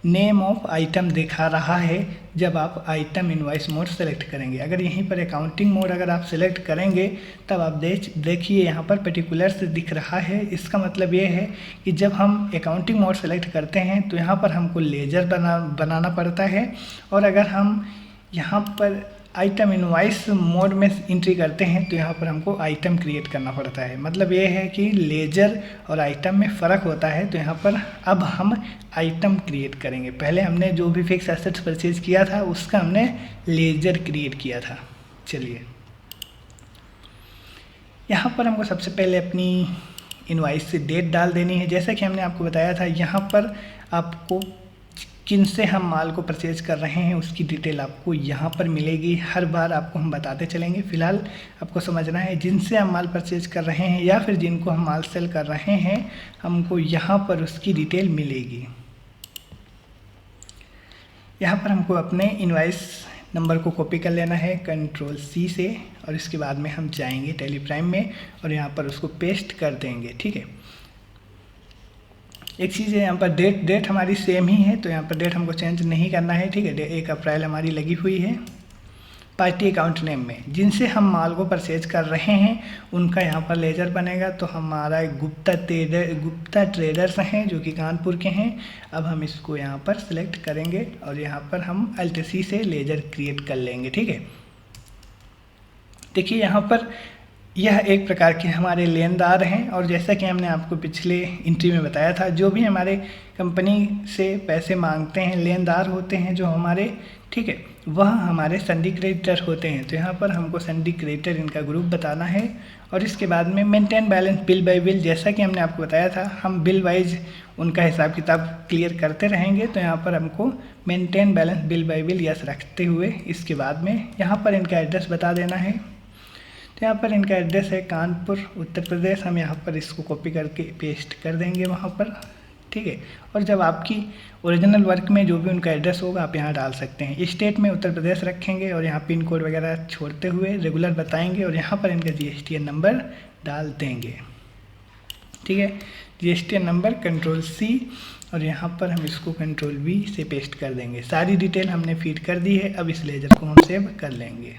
नेम ऑफ आइटम दिखा रहा है जब आप आइटम इनवाइस मोड सेलेक्ट करेंगे। अगर यहीं पर अकाउंटिंग मोड अगर आप सेलेक्ट करेंगे तब आप देखिए यहाँ पर पर्टिकुलर्स दिख रहा है। इसका मतलब ये है कि जब हम अकाउंटिंग मोड सेलेक्ट करते हैं तो यहाँ पर हमको लेजर बनाना पड़ता है, और अगर हम यहाँ पर आइटम इनवॉइस मोड में एंट्री करते हैं तो यहाँ पर हमको आइटम क्रिएट करना पड़ता है। मतलब ये है कि लेजर और आइटम में फ़र्क होता है। तो यहाँ पर अब हम आइटम क्रिएट करेंगे। पहले हमने जो भी फिक्स एसेट्स परचेज किया था उसका हमने लेजर क्रिएट किया था। चलिए यहाँ पर हमको सबसे पहले अपनी इनवॉइस से डेट डाल देनी है। जैसा कि हमने आपको बताया था, यहाँ पर आपको किन से हम माल को परचेज कर रहे हैं उसकी डिटेल आपको यहाँ पर मिलेगी। हर बार आपको हम बताते चलेंगे। फिलहाल आपको समझना है जिनसे हम माल परचेज कर रहे हैं या फिर जिनको हम माल सेल कर रहे हैं, हमको यहाँ पर उसकी डिटेल मिलेगी। यहाँ पर हमको अपने इनवॉइस नंबर को कॉपी कर लेना है Ctrl+C से, और इसके बाद में हम जाएंगे टैली प्राइम में और यहाँ पर उसको पेस्ट कर देंगे। ठीक है, एक चीज़ है यहाँ पर डेट हमारी सेम ही है, तो यहाँ पर डेट हमको चेंज नहीं करना है। ठीक है, 1 अप्रैल हमारी लगी हुई है। पार्टी अकाउंट नेम में जिनसे हम माल को परचेज कर रहे हैं उनका यहाँ पर लेजर बनेगा। तो हमारा गुप्ता ट्रेडर्स हैं जो कि कानपुर के हैं। अब हम इसको यहाँ पर सिलेक्ट करेंगे और यहाँ पर हम Alt+C से लेजर क्रिएट कर लेंगे। ठीक है, देखिए यहाँ पर यह एक प्रकार के हमारे लेनदार हैं। और जैसा कि हमने आपको पिछले एंट्री में बताया था, जो भी हमारे कंपनी से पैसे मांगते हैं, लेनदार होते हैं जो हमारे, ठीक है, वह हमारे संडी क्रेडिटर होते हैं। तो यहाँ पर हमको संडी क्रेडिटर इनका ग्रुप बताना है। और इसके बाद में maintain balance bill bye bill, जैसा कि हमने आपको बताया था, हम बिल वाइज उनका हिसाब किताब क्लियर करते रहेंगे। तो यहाँ पर हमको maintain balance bill bye bill yes रखते हुए इसके बाद में यहाँ पर इनका एड्रेस बता देना है। तो यहाँ पर इनका एड्रेस है कानपुर उत्तर प्रदेश। हम यहाँ पर इसको कॉपी करके पेस्ट कर देंगे वहाँ पर। ठीक है, और जब आपकी ओरिजिनल वर्क में जो भी उनका एड्रेस होगा आप यहाँ डाल सकते हैं। स्टेट में उत्तर प्रदेश रखेंगे और यहाँ पिन कोड वगैरह छोड़ते हुए रेगुलर बताएंगे और यहाँ पर इनका GSTN नंबर डाल देंगे। ठीक है, GSTN नंबर Ctrl+C और यहाँ पर हम इसको Ctrl+V से पेस्ट कर देंगे। सारी डिटेल हमने फीड कर दी है। अब इस लेजर को हम सेव कर लेंगे।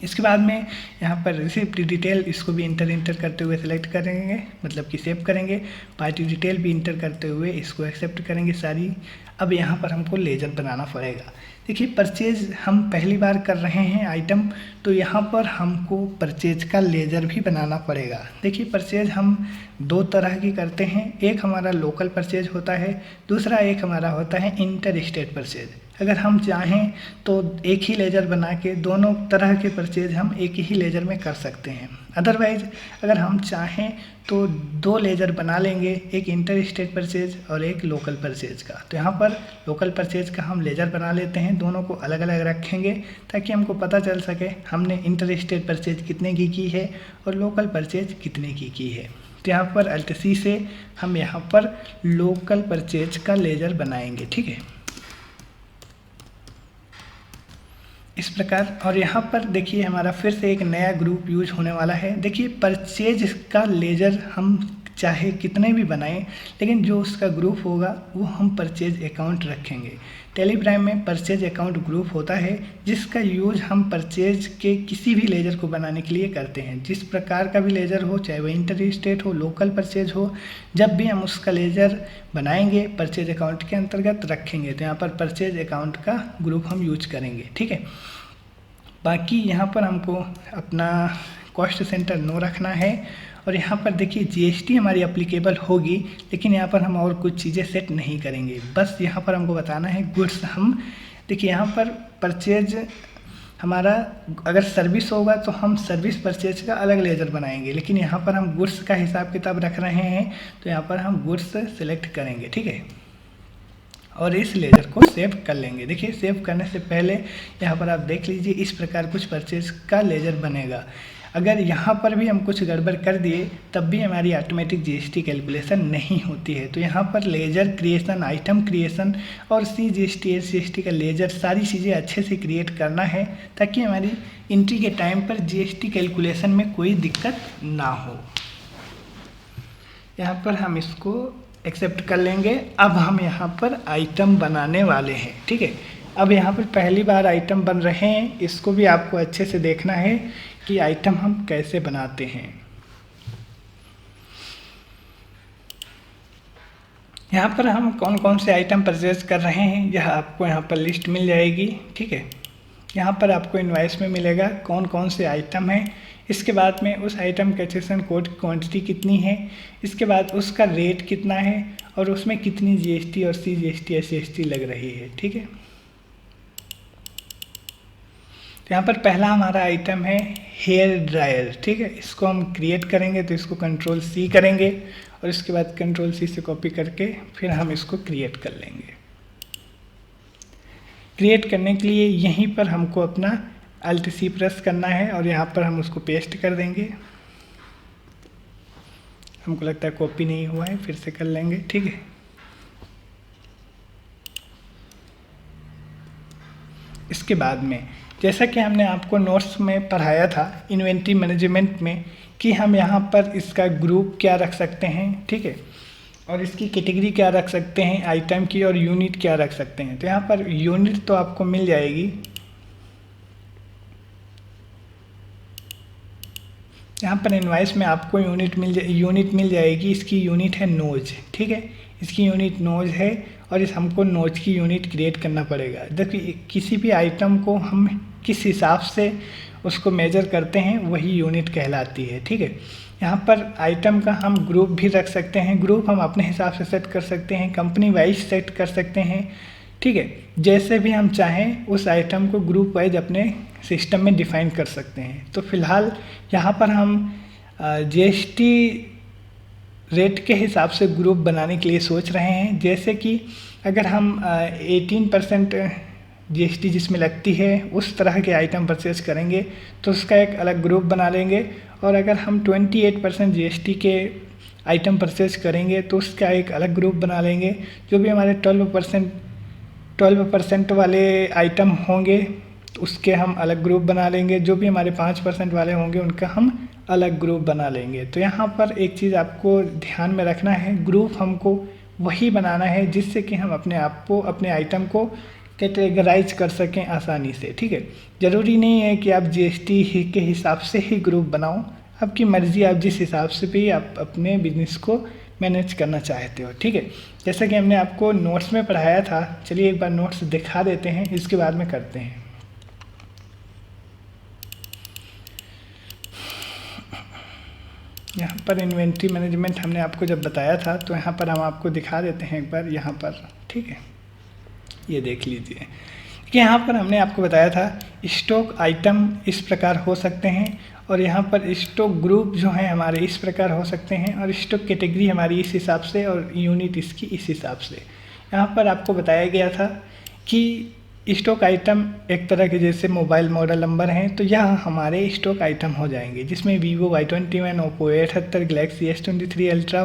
इसके बाद में यहाँ पर रिसिप्ट डिटेल, इसको भी इंटर करते हुए सिलेक्ट करेंगे, मतलब कि सेव करेंगे। पार्टी डिटेल भी इंटर करते हुए इसको एक्सेप्ट करेंगे सारी। अब यहाँ पर हमको लेजर बनाना पड़ेगा। देखिए, परचेज हम पहली बार कर रहे हैं आइटम, तो यहाँ पर हमको परचेज का लेजर भी बनाना पड़ेगा। देखिए, परचेज हम 2 तरह की करते हैं। एक हमारा लोकल परचेज होता है, दूसरा एक हमारा होता है इंटर स्टेट परचेज। अगर हम चाहें तो एक ही लेजर बना के दोनों तरह के परचेज हम एक ही लेजर में कर सकते हैं। अदरवाइज अगर हम चाहें तो 2 लेजर बना लेंगे, एक इंटर स्टेट परचेज और एक लोकल परचेज का। तो यहाँ पर लोकल परचेज का हम लेजर बना लेते हैं, दोनों को अलग अलग रखेंगे ताकि हमको पता चल सके हमने इंटर स्टेट परचेज कितने की है और लोकल परचेज कितने की है। तो यहाँ पर Alt+C से हम यहाँ पर लोकल परचेज का लेजर बनाएंगे। ठीक है, इस प्रकार। और यहाँ पर देखिए हमारा फिर से एक नया ग्रुप यूज होने वाला है। देखिए, परचेज का लेजर हम चाहे कितने भी बनाएं, लेकिन जो उसका ग्रुप होगा वो हम परचेज अकाउंट रखेंगे। टैली प्राइम में परचेज अकाउंट ग्रुप होता है जिसका यूज हम परचेज के किसी भी लेजर को बनाने के लिए करते हैं। जिस प्रकार का भी लेजर हो, चाहे वो इंटर स्टेट हो, लोकल परचेज हो, जब भी हम उसका लेजर बनाएंगे परचेज अकाउंट के अंतर्गत रखेंगे। तो यहाँ पर परचेज अकाउंट का ग्रुप हम यूज करेंगे। ठीक है, बाकी यहाँ पर हमको अपना कॉस्ट सेंटर नो रखना है। और यहाँ पर देखिए GST हमारी अप्लीकेबल होगी, लेकिन यहाँ पर हम और कुछ चीज़ें सेट नहीं करेंगे। बस यहाँ पर हमको बताना है गुड्स। हम देखिए यहाँ पर परचेज हमारा अगर सर्विस होगा तो हम सर्विस परचेज का अलग लेजर बनाएंगे, लेकिन यहाँ पर हम गुड्स का हिसाब किताब रख रहे हैं तो यहाँ पर हम गुड्स सेलेक्ट करेंगे। ठीक है, और इस लेजर को सेव कर लेंगे। देखिए, सेव करने से पहले यहाँ पर आप देख लीजिए इस प्रकार कुछ परचेज का लेजर बनेगा। अगर यहाँ पर भी हम कुछ गड़बड़ कर दिए तब भी हमारी ऑटोमेटिक GST कैलकुलेशन नहीं होती है। तो यहाँ पर लेजर क्रिएशन, आइटम क्रिएशन और CGST SGST का लेजर, सारी चीज़ें अच्छे से क्रिएट करना है ताकि हमारी एंट्री के टाइम पर GST कैलकुलेशन में कोई दिक्कत ना हो। यहाँ पर हम इसको एक्सेप्ट कर लेंगे। अब हम यहाँ पर आइटम बनाने वाले हैं। ठीक है, अब यहाँ पर पहली बार आइटम बन रहे हैं, इसको भी आपको अच्छे से देखना है कि आइटम हम कैसे बनाते हैं। यहाँ पर हम कौन कौन से आइटम परचेज कर रहे हैं यह आपको यहाँ पर लिस्ट मिल जाएगी। ठीक है, यहाँ पर आपको इनवॉइस में मिलेगा कौन कौन से आइटम हैं। इसके बाद में उस आइटम का एक्सेशन कोड क्वांटिटी कितनी है, इसके बाद उसका रेट कितना है और उसमें कितनी जीएसटी और सीजीएसटी एसजीएसटी लग रही है। ठीक है, तो यहाँ पर पहला हमारा आइटम है हेयर ड्रायर। ठीक है, इसको हम क्रिएट करेंगे तो इसको कंट्रोल सी करेंगे और इसके बाद कंट्रोल सी से कॉपी करके फिर हम इसको क्रिएट कर लेंगे। क्रिएट करने के लिए यहीं पर हमको अपना Alt C प्रेस करना है और यहाँ पर हम उसको पेस्ट कर देंगे। हमको लगता है कॉपी नहीं हुआ है, फिर से कर लेंगे। ठीक है, इसके बाद में जैसा कि हमने आपको नोट्स में पढ़ाया था इन्वेंट्री मैनेजमेंट में कि हम यहाँ पर इसका ग्रुप क्या रख सकते हैं। ठीक है, और इसकी कैटेगरी क्या रख सकते हैं आइटम की, और यूनिट क्या रख सकते हैं। तो यहाँ पर यूनिट तो आपको मिल जाएगी, यहाँ पर इनवॉइस में आपको यूनिट मिल जाएगी। इसकी यूनिट है नोज। ठीक है, इसकी यूनिट नोज है और इस हमको नोज की यूनिट क्रिएट करना पड़ेगा। देखिए किसी भी आइटम को हम किस हिसाब से उसको मेजर करते हैं वही यूनिट कहलाती है। ठीक है, यहाँ पर आइटम का हम ग्रुप भी रख सकते हैं। ग्रुप हम अपने हिसाब से सेट कर सकते हैं, कंपनी वाइज सेट कर सकते हैं। ठीक है, जैसे भी हम चाहें उस आइटम को ग्रुप वाइज अपने सिस्टम में डिफाइन कर सकते हैं। तो फिलहाल यहाँ पर हम जीएसटी रेट के हिसाब से ग्रुप बनाने के लिए सोच रहे हैं। जैसे कि अगर हम 18% जीएसटी जिसमें लगती है उस तरह के आइटम परचेज करेंगे तो उसका एक अलग ग्रुप बना लेंगे, और अगर हम 28% जीएसटी के आइटम परचेज करेंगे तो उसका एक अलग ग्रुप बना लेंगे। जो भी हमारे 12% वाले आइटम होंगे उसके हम अलग ग्रुप बना लेंगे। जो भी हमारे 5% वाले होंगे उनका हम अलग ग्रुप बना लेंगे। तो यहाँ पर एक चीज़ आपको ध्यान में रखना है, ग्रुप हमको वही बनाना है जिससे कि हम अपने आप को अपने आइटम को कैटेगराइज कर सकें आसानी से। ठीक है, ज़रूरी नहीं है कि आप जीएसटी के हिसाब से ही ग्रुप बनाओ, आपकी मर्ज़ी, आप जिस हिसाब से भी आप अपने बिजनेस को मैनेज करना चाहते हो। ठीक है, जैसा कि हमने आपको नोट्स में पढ़ाया था, चलिए एक बार नोट्स दिखा देते हैं, इसके बाद में करते हैं। यहाँ पर इन्वेंट्री मैनेजमेंट हमने आपको जब बताया था तो यहाँ पर हम आपको दिखा देते हैं एक बार यहाँ पर। ठीक है, ये देख लीजिए कि यहाँ पर हमने आपको बताया था स्टॉक आइटम इस प्रकार हो सकते हैं, और यहाँ पर स्टॉक ग्रुप जो हैं हमारे इस प्रकार हो सकते हैं, और स्टॉक कैटेगरी हमारी इस हिसाब से, और यूनिट इसकी इस हिसाब से। यहाँ पर आपको बताया गया था कि स्टॉक आइटम एक तरह के जैसे मोबाइल मॉडल नंबर हैं, तो यह हमारे स्टॉक आइटम हो जाएंगे, जिसमें Vivo Y21, Oppo A78, Galaxy S23 ultra,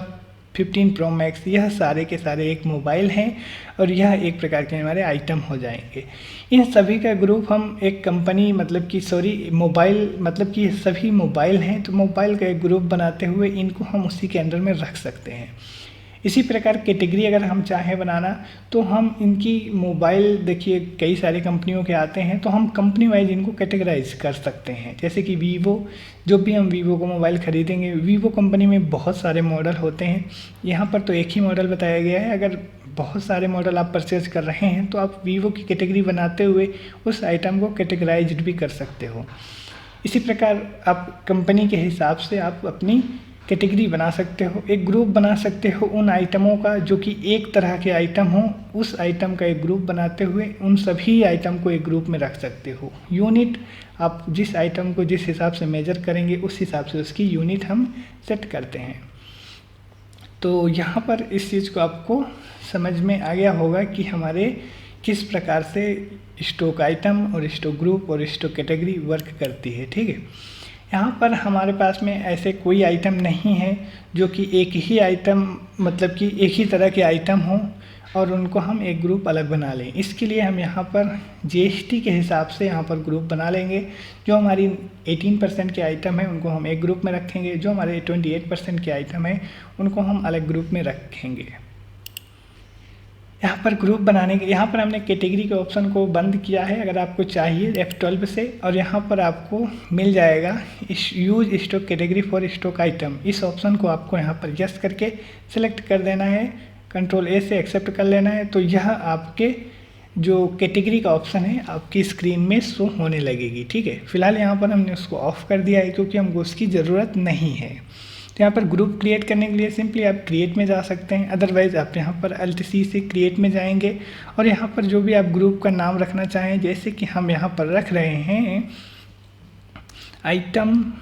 15 pro max, यह सारे के सारे एक मोबाइल हैं और यह एक प्रकार के हमारे आइटम हो जाएंगे। इन सभी का ग्रुप हम एक कंपनी मोबाइल मतलब कि सभी मोबाइल हैं, तो मोबाइल का एक ग्रुप बनाते हुए इनको हम उसी के अंदर में रख सकते हैं। इसी प्रकार कैटेगरी अगर हम चाहें बनाना तो हम इनकी मोबाइल, देखिए कई सारी कंपनियों के आते हैं, तो हम कंपनी वाइज इनको कैटेगराइज कर सकते हैं। जैसे कि वीवो, जो भी हम वीवो को मोबाइल ख़रीदेंगे, वीवो कंपनी में बहुत सारे मॉडल होते हैं, यहाँ पर तो एक ही मॉडल बताया गया है। अगर बहुत सारे मॉडल आप परचेज कर रहे हैं तो आप वीवो की कैटेगरी बनाते हुए उस आइटम को कैटेगराइज भी कर सकते हो। इसी प्रकार आप कंपनी के हिसाब से आप अपनी कैटेगरी बना सकते हो, एक ग्रुप बना सकते हो उन आइटमों का जो कि एक तरह के आइटम हो, उस आइटम का एक ग्रुप बनाते हुए उन सभी आइटम को एक ग्रुप में रख सकते हो। यूनिट आप जिस आइटम को जिस हिसाब से मेजर करेंगे उस हिसाब से उसकी यूनिट हम सेट करते हैं। तो यहाँ पर इस चीज़ को आपको समझ में आ गया होगा कि हमारे किस प्रकार से स्टॉक आइटम और स्टॉक ग्रुप और स्टॉक कैटेगरी वर्क करती है। ठीक है, यहाँ पर हमारे पास में ऐसे कोई आइटम नहीं है जो कि एक ही आइटम मतलब कि एक ही तरह के आइटम हों और उनको हम एक ग्रुप अलग बना लें। इसके लिए हम यहाँ पर जीएसटी के हिसाब से यहाँ पर ग्रुप बना लेंगे। जो हमारी 18% के आइटम है उनको हम एक ग्रुप में रखेंगे, जो हमारे 28% के आइटम है उनको हम अलग ग्रुप में रखेंगे। यहाँ पर ग्रुप बनाने के यहाँ पर हमने कैटेगरी के ऑप्शन को बंद किया है। अगर आपको चाहिए F12 से, और यहाँ पर आपको मिल जाएगा use stock category for stock item, इस ऑप्शन को आपको यहाँ पर यस करके सेलेक्ट कर देना है, कंट्रोल A से एक्सेप्ट कर लेना है। तो यह आपके जो कैटेगरी का ऑप्शन है आपकी स्क्रीन में शो होने लगेगी। ठीक है, फिलहाल यहाँ पर हमने उसको ऑफ कर दिया है क्योंकि हमको उसकी ज़रूरत नहीं है। तो यहाँ पर ग्रुप क्रिएट करने के लिए सिंपली आप क्रिएट में जा सकते हैं, अदरवाइज़ आप यहाँ पर Alt+C से क्रिएट में जाएंगे और यहाँ पर जो भी आप ग्रुप का नाम रखना चाहें, जैसे कि हम यहाँ पर रख रहे हैं आइटम।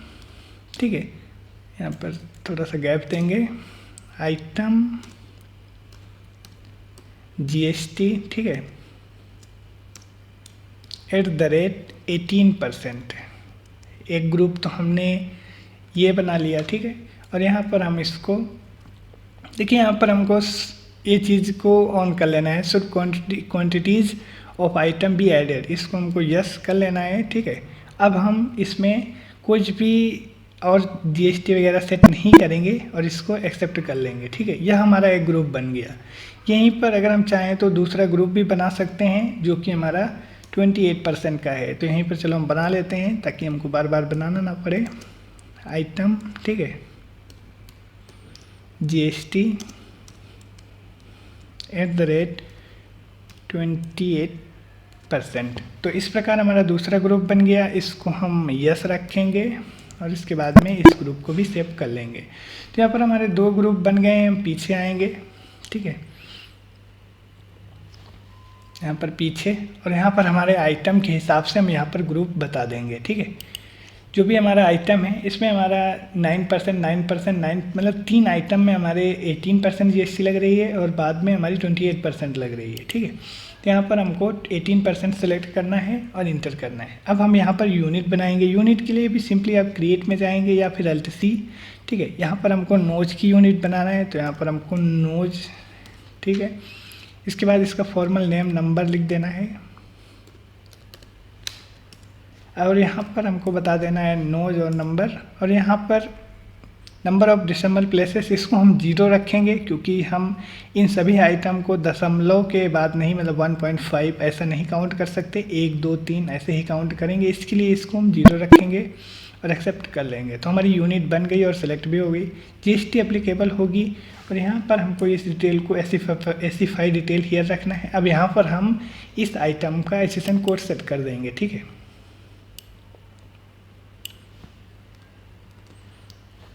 ठीक है, यहाँ पर थोड़ा सा गैप देंगे, आइटम GST। ठीक है, @18%। एक ग्रुप तो हमने ये बना लिया। ठीक है, और यहाँ पर हम इसको देखिए, यहाँ पर हमको ये चीज़ को ऑन कर लेना है, should quantities of item be added, इसको हमको यस कर लेना है। ठीक है, अब हम इसमें कुछ भी और GST वगैरह सेट नहीं करेंगे और इसको एक्सेप्ट कर लेंगे। ठीक है, यह हमारा एक ग्रुप बन गया। यहीं पर अगर हम चाहें तो दूसरा ग्रुप भी बना सकते हैं जो कि हमारा 28% का है। तो यहीं पर चलो हम बना लेते हैं ताकि हमको बार बार बनाना ना पड़े। आइटम, ठीक है, GST @28%। तो इस प्रकार हमारा दूसरा ग्रुप बन गया। इसको हम यस रखेंगे और इसके बाद में इस ग्रुप को भी सेव कर लेंगे। तो यहाँ पर हमारे 2 ग्रुप बन गए हैं। हम पीछे आएंगे। ठीक है, यहाँ पर पीछे, और यहाँ पर हमारे आइटम के हिसाब से हम यहाँ पर ग्रुप बता देंगे। ठीक है, जो भी हमारा आइटम है इसमें हमारा 9%, 9%, 9 मतलब 3 आइटम में हमारे 18% GST लग रही है और बाद में हमारी 28% लग रही है। ठीक है, तो यहाँ पर हमको 18% सेलेक्ट करना है और इंटर करना है। अब हम यहाँ पर यूनिट बनाएंगे। यूनिट के लिए भी सिंपली आप क्रिएट में जाएंगे या फिर Alt+C। ठीक है, यहाँ पर हमको नोज की यूनिट बनाना है, तो यहाँ पर हमको नोज। ठीक है, इसके बाद इसका फॉर्मल नेम नंबर लिख देना है और यहाँ पर हमको बता देना है नोज और नंबर, और यहाँ पर नंबर ऑफ डेसिमल प्लेसेस इसको हम 0 रखेंगे क्योंकि हम इन सभी आइटम को दशमलव के बाद नहीं, मतलब 1.5 ऐसा नहीं काउंट कर सकते, 1 2 3 ऐसे ही काउंट करेंगे। इसके लिए इसको हम 0 रखेंगे और एक्सेप्ट कर लेंगे। तो हमारी यूनिट बन गई और सेलेक्ट भी हो गई। GST एप्लीकेबल होगी और यहाँ पर हमको इस डिटेल को एसिफाई डिटेल हियर रखना है। अब यहाँ पर हम इस आइटम का SSN कोड सेट कर देंगे। ठीक है,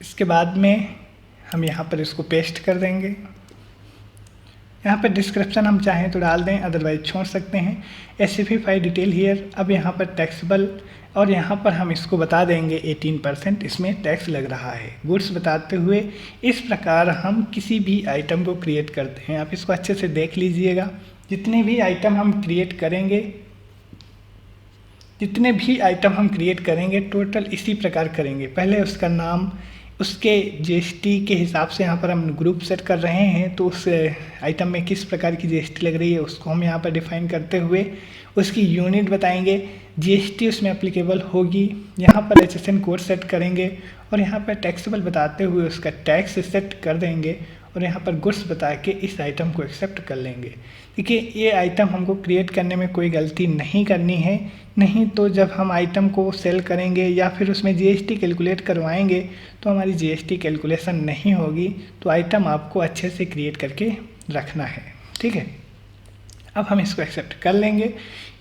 इसके बाद में हम यहाँ पर इसको पेस्ट कर देंगे। यहाँ पर डिस्क्रिप्शन हम चाहें तो डाल दें, अदरवाइज छोड़ सकते हैं। एसिफाई डिटेल हियर। अब यहाँ पर टैक्सेबल, और यहाँ पर हम इसको बता देंगे 18% इसमें टैक्स लग रहा है। गुड्स बताते हुए इस प्रकार हम किसी भी आइटम को क्रिएट करते हैं। आप इसको अच्छे से देख लीजिएगा। जितने भी आइटम हम क्रिएट करेंगे टोटल इसी प्रकार करेंगे। पहले उसका नाम, उसके GST के हिसाब से यहाँ पर हम ग्रुप सेट कर रहे हैं, तो उस आइटम में किस प्रकार की GST लग रही है उसको हम यहाँ पर डिफाइन करते हुए उसकी यूनिट बताएंगे। GST उसमें एप्लीकेबल होगी। यहाँ पर SSN कोड सेट करेंगे और यहाँ पर टैक्सेबल बताते हुए उसका टैक्स सेट कर देंगे और यहाँ पर गुड्स बता के इस आइटम को एक्सेप्ट कर लेंगे। देखिए, ये आइटम हमको क्रिएट करने में कोई गलती नहीं करनी है, नहीं तो जब हम आइटम को सेल करेंगे या फिर उसमें GST कैलकुलेट करवाएंगे तो हमारी GST कैलकुलेशन नहीं होगी। तो आइटम आपको अच्छे से क्रिएट करके रखना है। ठीक है, अब हम इसको एक्सेप्ट कर लेंगे।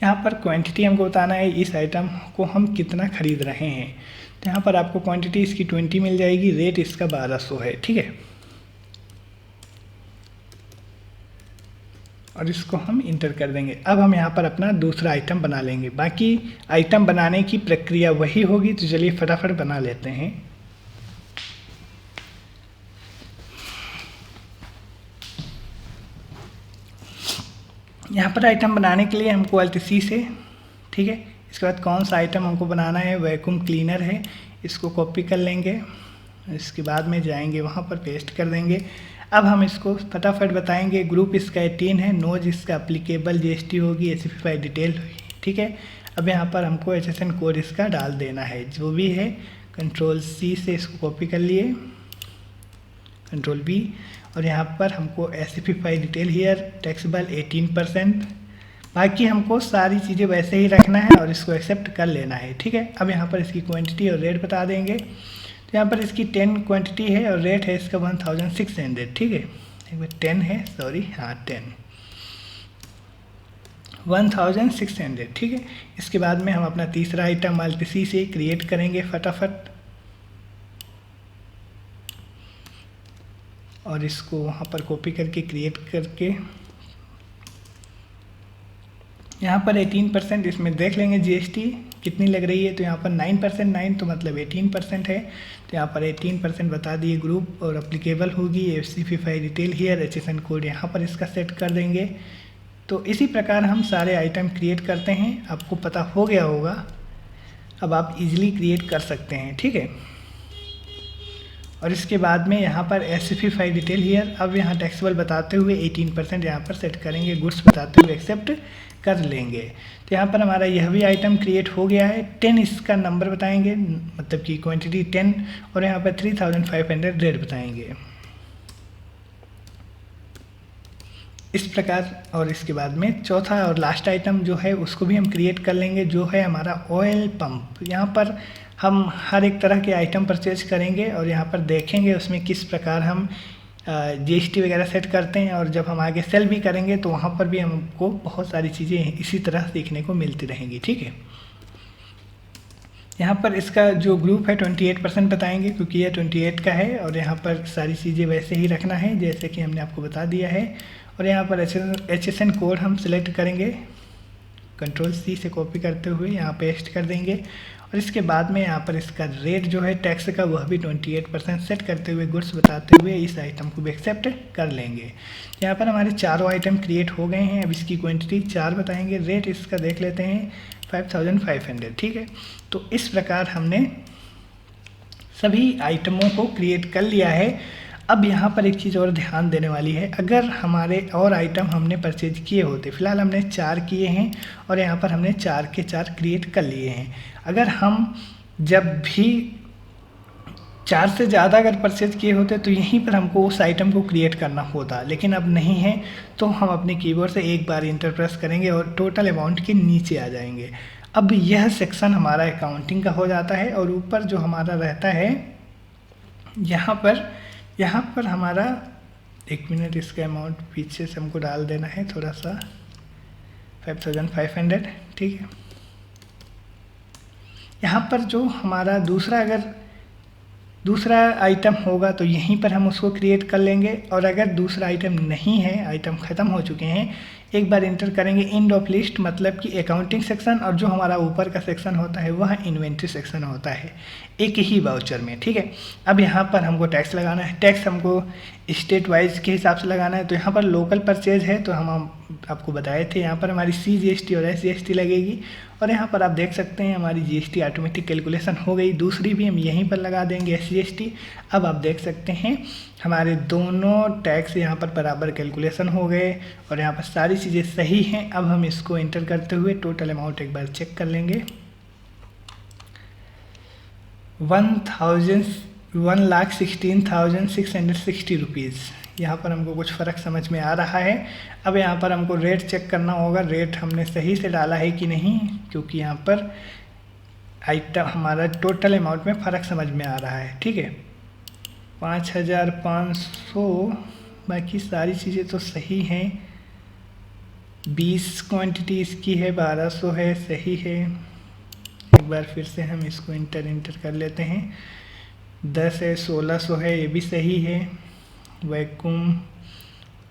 यहाँ पर क्वांटिटी हमको बताना है, इस आइटम को हम कितना खरीद रहे हैं। तो यहाँ पर आपको क्वांटिटी इसकी 20 मिल जाएगी, रेट इसका 1200 है। ठीक है, और इसको हम इंटर कर देंगे। अब हम यहाँ पर अपना दूसरा आइटम बना लेंगे। बाकी आइटम बनाने की प्रक्रिया वही होगी, तो चलिए फटाफट बना लेते हैं। यहाँ पर आइटम बनाने के लिए हमको Alt+C से, ठीक है, इसके बाद कौन सा आइटम हमको बनाना है, वैक्यूम क्लीनर है, इसको कॉपी कर लेंगे। इसके बाद में जाएंगे वहाँ पर पेस्ट कर देंगे। अब हम इसको फटाफट बताएंगे। ग्रुप इसका 18 है, नोज इसका एप्लीकेबल GST होगी, एसिफाई डिटेल होगी। ठीक है, अब यहाँ पर हमको SSN कोड इसका डाल देना है जो भी है। Ctrl+C से इसको कॉपी कर लिए, Ctrl+V, और यहाँ पर हमको एसिफाई डिटेल हियर, टैक्सेबल 18%। बाकी हमको सारी चीज़ें वैसे ही रखना है और इसको एक्सेप्ट कर लेना है। ठीक है, अब यहाँ पर इसकी क्वांटिटी और रेट बता देंगे। तो यहाँ पर इसकी 10 क्वांटिटी है और रेट है इसका 1600। ठीक है, एक बार 10 है, सॉरी, हाँ 10 1600, ठीक है। इसके बाद में हम अपना तीसरा आइटम Alt C से क्रिएट करेंगे फटाफट, और इसको वहाँ पर कॉपी करके क्रिएट करके यहाँ पर 18% इसमें देख लेंगे GST कितनी लग रही है। तो यहाँ पर 9%, 9 तो मतलब 18% है। तो यहाँ पर 18% बता दिए ग्रुप, और अप्लीकेबल होगी FCFI retail here, HSN code यहाँ पर इसका सेट कर देंगे। तो इसी प्रकार हम सारे आइटम क्रिएट करते हैं। आपको पता हो गया होगा, अब आप इजीली क्रिएट कर सकते हैं, ठीक है। और इसके बाद में यहाँ पर FCFI डिटेल हियर, अब यहाँ टैक्सेबल बताते हुए 18% यहाँ पर सेट करेंगे, गुड्स बताते हुए एक्सेप्ट कर लेंगे। तो यहाँ पर हमारा यह भी आइटम क्रिएट हो गया है। 10 इसका नंबर बताएंगे, मतलब कि क्वांटिटी 10, और यहाँ पर 3500 रेट बताएंगे, इस प्रकार। और इसके बाद में चौथा और लास्ट आइटम जो है उसको भी हम क्रिएट कर लेंगे, जो है हमारा ऑयल पंप। यहाँ पर हम हर एक तरह के आइटम परचेज करेंगे और यहाँ पर देखेंगे उसमें किस प्रकार हम GST वगैरह सेट करते हैं, और जब हम आगे सेल भी करेंगे तो वहाँ पर भी हमको बहुत सारी चीज़ें इसी तरह सीखने को मिलती रहेंगी, ठीक है। यहाँ पर इसका जो ग्रुप है 28% बताएंगे, क्योंकि यह 28 का है, और यहाँ पर सारी चीज़ें वैसे ही रखना है जैसे कि हमने आपको बता दिया है। और यहाँ पर HSN कोड हम सिलेक्ट करेंगे, Ctrl C से कॉपी करते हुए यहाँ पेस्ट कर देंगे। और इसके बाद में यहाँ पर इसका रेट जो है टैक्स का वह भी 28% सेट करते हुए, गुड्स बताते हुए इस आइटम को भी एक्सेप्ट कर लेंगे। यहाँ पर हमारे चारों आइटम क्रिएट हो गए हैं। अब इसकी क्वांटिटी 4 बताएंगे, रेट इसका देख लेते हैं 5500, ठीक है। तो इस प्रकार हमने सभी आइटमों को क्रिएट कर लिया है। अब यहाँ पर एक चीज़ और ध्यान देने वाली है, अगर हमारे और आइटम हमने परचेज किए होते, फिलहाल हमने 4 किए हैं और यहाँ पर हमने 4 के 4 क्रिएट कर लिए हैं। अगर हम जब भी 4 से ज़्यादा अगर परचेज किए होते तो यहीं पर हमको उस आइटम को क्रिएट करना होता, लेकिन अब नहीं है। तो हम अपने कीबोर्ड से एक बार इंटर प्रेस करेंगे और टोटल अमाउंट के नीचे आ जाएंगे। अब यह सेक्शन हमारा अकाउंटिंग का हो जाता है, और ऊपर जो हमारा रहता है यहाँ पर हमारा, एक मिनट, इसका अमाउंट पीछे से हमको डाल देना है थोड़ा सा, 5500, ठीक है। यहाँ पर जो हमारा दूसरा आइटम होगा तो यहीं पर हम उसको क्रिएट कर लेंगे, और अगर दूसरा आइटम नहीं है, आइटम ख़त्म हो चुके हैं, एक बार इंटर करेंगे एंड ऑफ लिस्ट, मतलब कि अकाउंटिंग सेक्शन, और जो हमारा ऊपर का सेक्शन होता है वह इन्वेंट्री सेक्शन होता है, एक ही वाउचर में, ठीक है। अब यहाँ पर हमको टैक्स लगाना है, टैक्स हमको स्टेट वाइज के हिसाब से लगाना है। तो यहाँ पर लोकल परचेज है, तो हम आपको बताए थे यहाँ पर हमारी CGST और SGST लगेगी, और यहाँ पर आप देख सकते हैं हमारी GST ऑटोमेटिक कैलकुलेशन हो गई। दूसरी भी हम यहीं पर लगा देंगे SGST। अब आप देख सकते हैं हमारे दोनों टैक्स यहाँ पर बराबर कैलकुलेशन हो गए, और यहाँ पर सारी चीज़ें सही हैं। अब हम इसको एंटर करते हुए टोटल अमाउंट एक बार चेक कर लेंगे, 1,16,660 रुपीज़। यहाँ पर हमको कुछ फ़र्क समझ में आ रहा है। अब यहाँ पर हमको रेट चेक करना होगा, रेट हमने सही से डाला है कि नहीं, क्योंकि यहाँ पर आइटम हमारा टोटल अमाउंट में फ़र्क समझ में आ रहा है, ठीक है। 5500, बाकी सारी चीज़ें तो सही हैं। 20 क्वांटिटी इसकी है, 1200 है, सही है। एक बार फिर से हम इसको इंटर कर लेते हैं। 10 है, 1600 है, ये भी सही है। वैक्यूम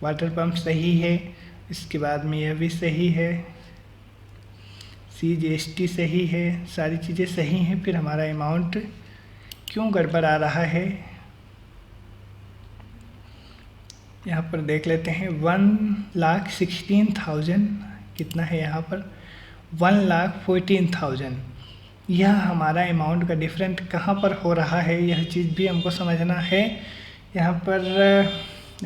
वाटर पंप सही है, इसके बाद में यह भी सही है। CGST सही है, सारी चीज़ें सही हैं। फिर हमारा अमाउंट क्यों गड़बड़ आ रहा है, यहाँ पर देख लेते हैं। 1,16,000 कितना है, यहाँ पर 1,14,000। यह हमारा अमाउंट का डिफरेंट कहाँ पर हो रहा है, यह चीज़ भी हमको समझना है। यहाँ पर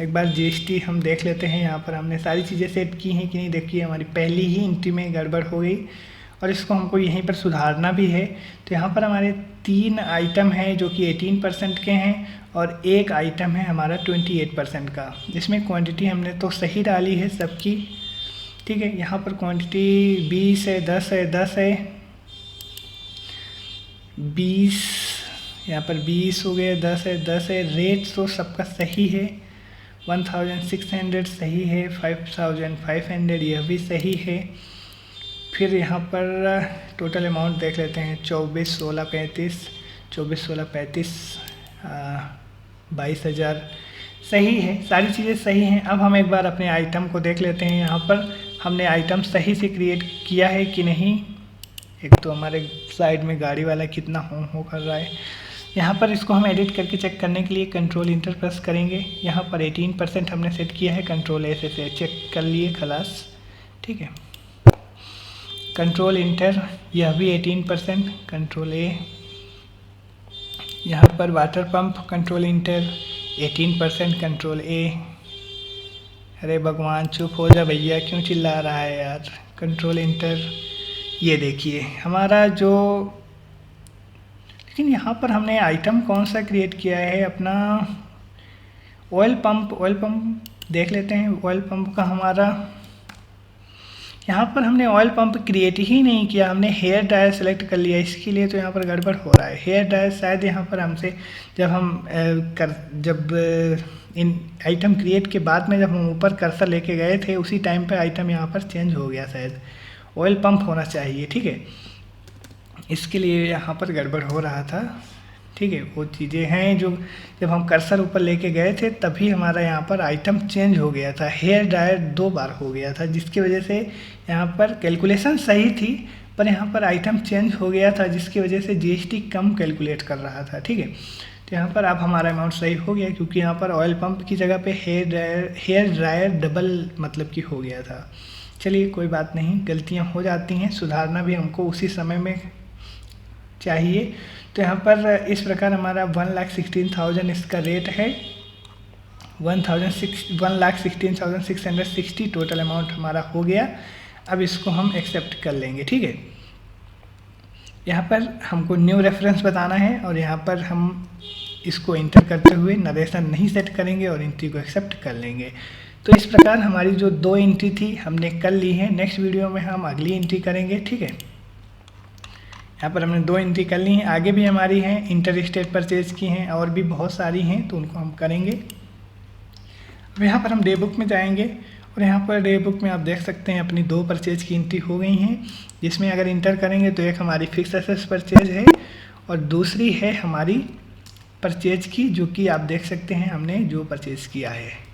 एक बार GST हम देख लेते हैं, यहाँ पर हमने सारी चीज़ें सेट की हैं कि नहीं। देखिए हमारी पहली ही एंट्री में गड़बड़ हो गई, और इसको हमको यहीं पर सुधारना भी है। तो यहाँ पर हमारे 3 आइटम हैं जो कि 18% के हैं, और एक आइटम है हमारा 28% का, जिसमें क्वांटिटी हमने तो सही डाली है सबकी, ठीक है। यहाँ पर क्वांटिटी 20 है, 10 है, 10 है, 20, यहाँ पर 20 हो गए, 10 है, 10 है। रेट तो सबका सही है, 1,600 सही है, 5,500 यह भी सही है। फिर यहाँ पर टोटल अमाउंट देख लेते हैं, 24,16,35, 24,16,35, 22,000 सही है, सारी चीज़ें सही हैं। अब हम एक बार अपने आइटम को देख लेते हैं, यहाँ पर हमने आइटम सही से क्रिएट किया है कि नहीं। एक तो हमारे साइड में गाड़ी वाला कितना हो कर रहा है। यहाँ पर इसको हम एडिट करके चेक करने के लिए कंट्रोल इंटर प्रेस करेंगे। यहाँ पर 18% हमने सेट किया है, कंट्रोल ए से चेक कर लिए, खलास, ठीक है। कंट्रोल इंटर, यह भी 18%, कंट्रोल ए। यहाँ पर water pump, control inter, 18%, control ए। अरे भगवान चुप हो जा भैया, क्यों चिल्ला रहा है यार। कंट्रोल इंटर, ये देखिए हमारा जो, लेकिन यहाँ पर हमने आइटम कौन सा क्रिएट किया है, अपना ऑयल पंप। ऑयल पंप देख लेते हैं, ऑयल पंप का हमारा यहाँ पर हमने ऑयल पंप क्रिएट ही नहीं किया, हमने हेयर ड्रायर सेलेक्ट कर लिया, इसके लिए तो यहाँ पर गड़बड़ हो रहा है। हेयर ड्रायर शायद यहाँ पर हमसे जब इन आइटम क्रिएट के बाद में जब हम ऊपर कर्सर लेके गए थे, उसी टाइम पे आइटम यहाँ पर चेंज हो गया, शायद ऑयल पंप होना चाहिए, ठीक है। इसके लिए यहाँ पर गड़बड़ हो रहा था, ठीक है। वो चीज़ें हैं जो जब हम कर्सर ऊपर लेके गए थे तभी हमारा यहाँ पर आइटम चेंज हो गया था। हेयर ड्रायर 2 बार हो गया था, जिसकी वजह से यहाँ पर कैलकुलेशन सही थी, पर यहाँ पर आइटम चेंज हो गया था, जिसकी वजह से जीएसटी कम कैलकुलेट कर रहा था, ठीक है। तो यहाँ पर अब हमारा अमाउंट सही हो गया, क्योंकि यहाँ पर ऑयल पंप की जगह पे हेयर ड्रायर डबल मतलब कि हो गया था। चलिए कोई बात नहीं, गलतियाँ हो जाती हैं, सुधारना भी हमको उसी समय में चाहिए। तो यहाँ पर इस प्रकार हमारा 1,16,000 इसका रेट है, 1,16,660 टोटल अमाउंट हमारा हो गया। अब इसको हम एक्सेप्ट कर लेंगे, ठीक है। यहाँ पर हमको न्यू रेफरेंस बताना है, और यहाँ पर हम इसको इंटर करते हुए नरेशन नहीं सेट करेंगे और एंट्री को एक्सेप्ट कर लेंगे। तो इस प्रकार हमारी जो 2 एंट्री थी हमने कर ली है। नेक्स्ट वीडियो में हम अगली एंट्री करेंगे, ठीक है। यहाँ पर हमने 2 एंट्री कर ली हैं, आगे भी हमारी हैं, इंटर स्टेट परचेज की हैं, और भी बहुत सारी हैं, तो उनको हम करेंगे। अब यहाँ पर हम डे बुक में जाएंगे, और यहाँ पर डे बुक में आप देख सकते हैं अपनी 2 परचेज की एंट्री हो गई हैं, जिसमें अगर इंटर करेंगे तो एक हमारी फिक्स एसेट्स परचेज है, और दूसरी है हमारी परचेज की, जो कि आप देख सकते हैं हमने जो परचेज किया है।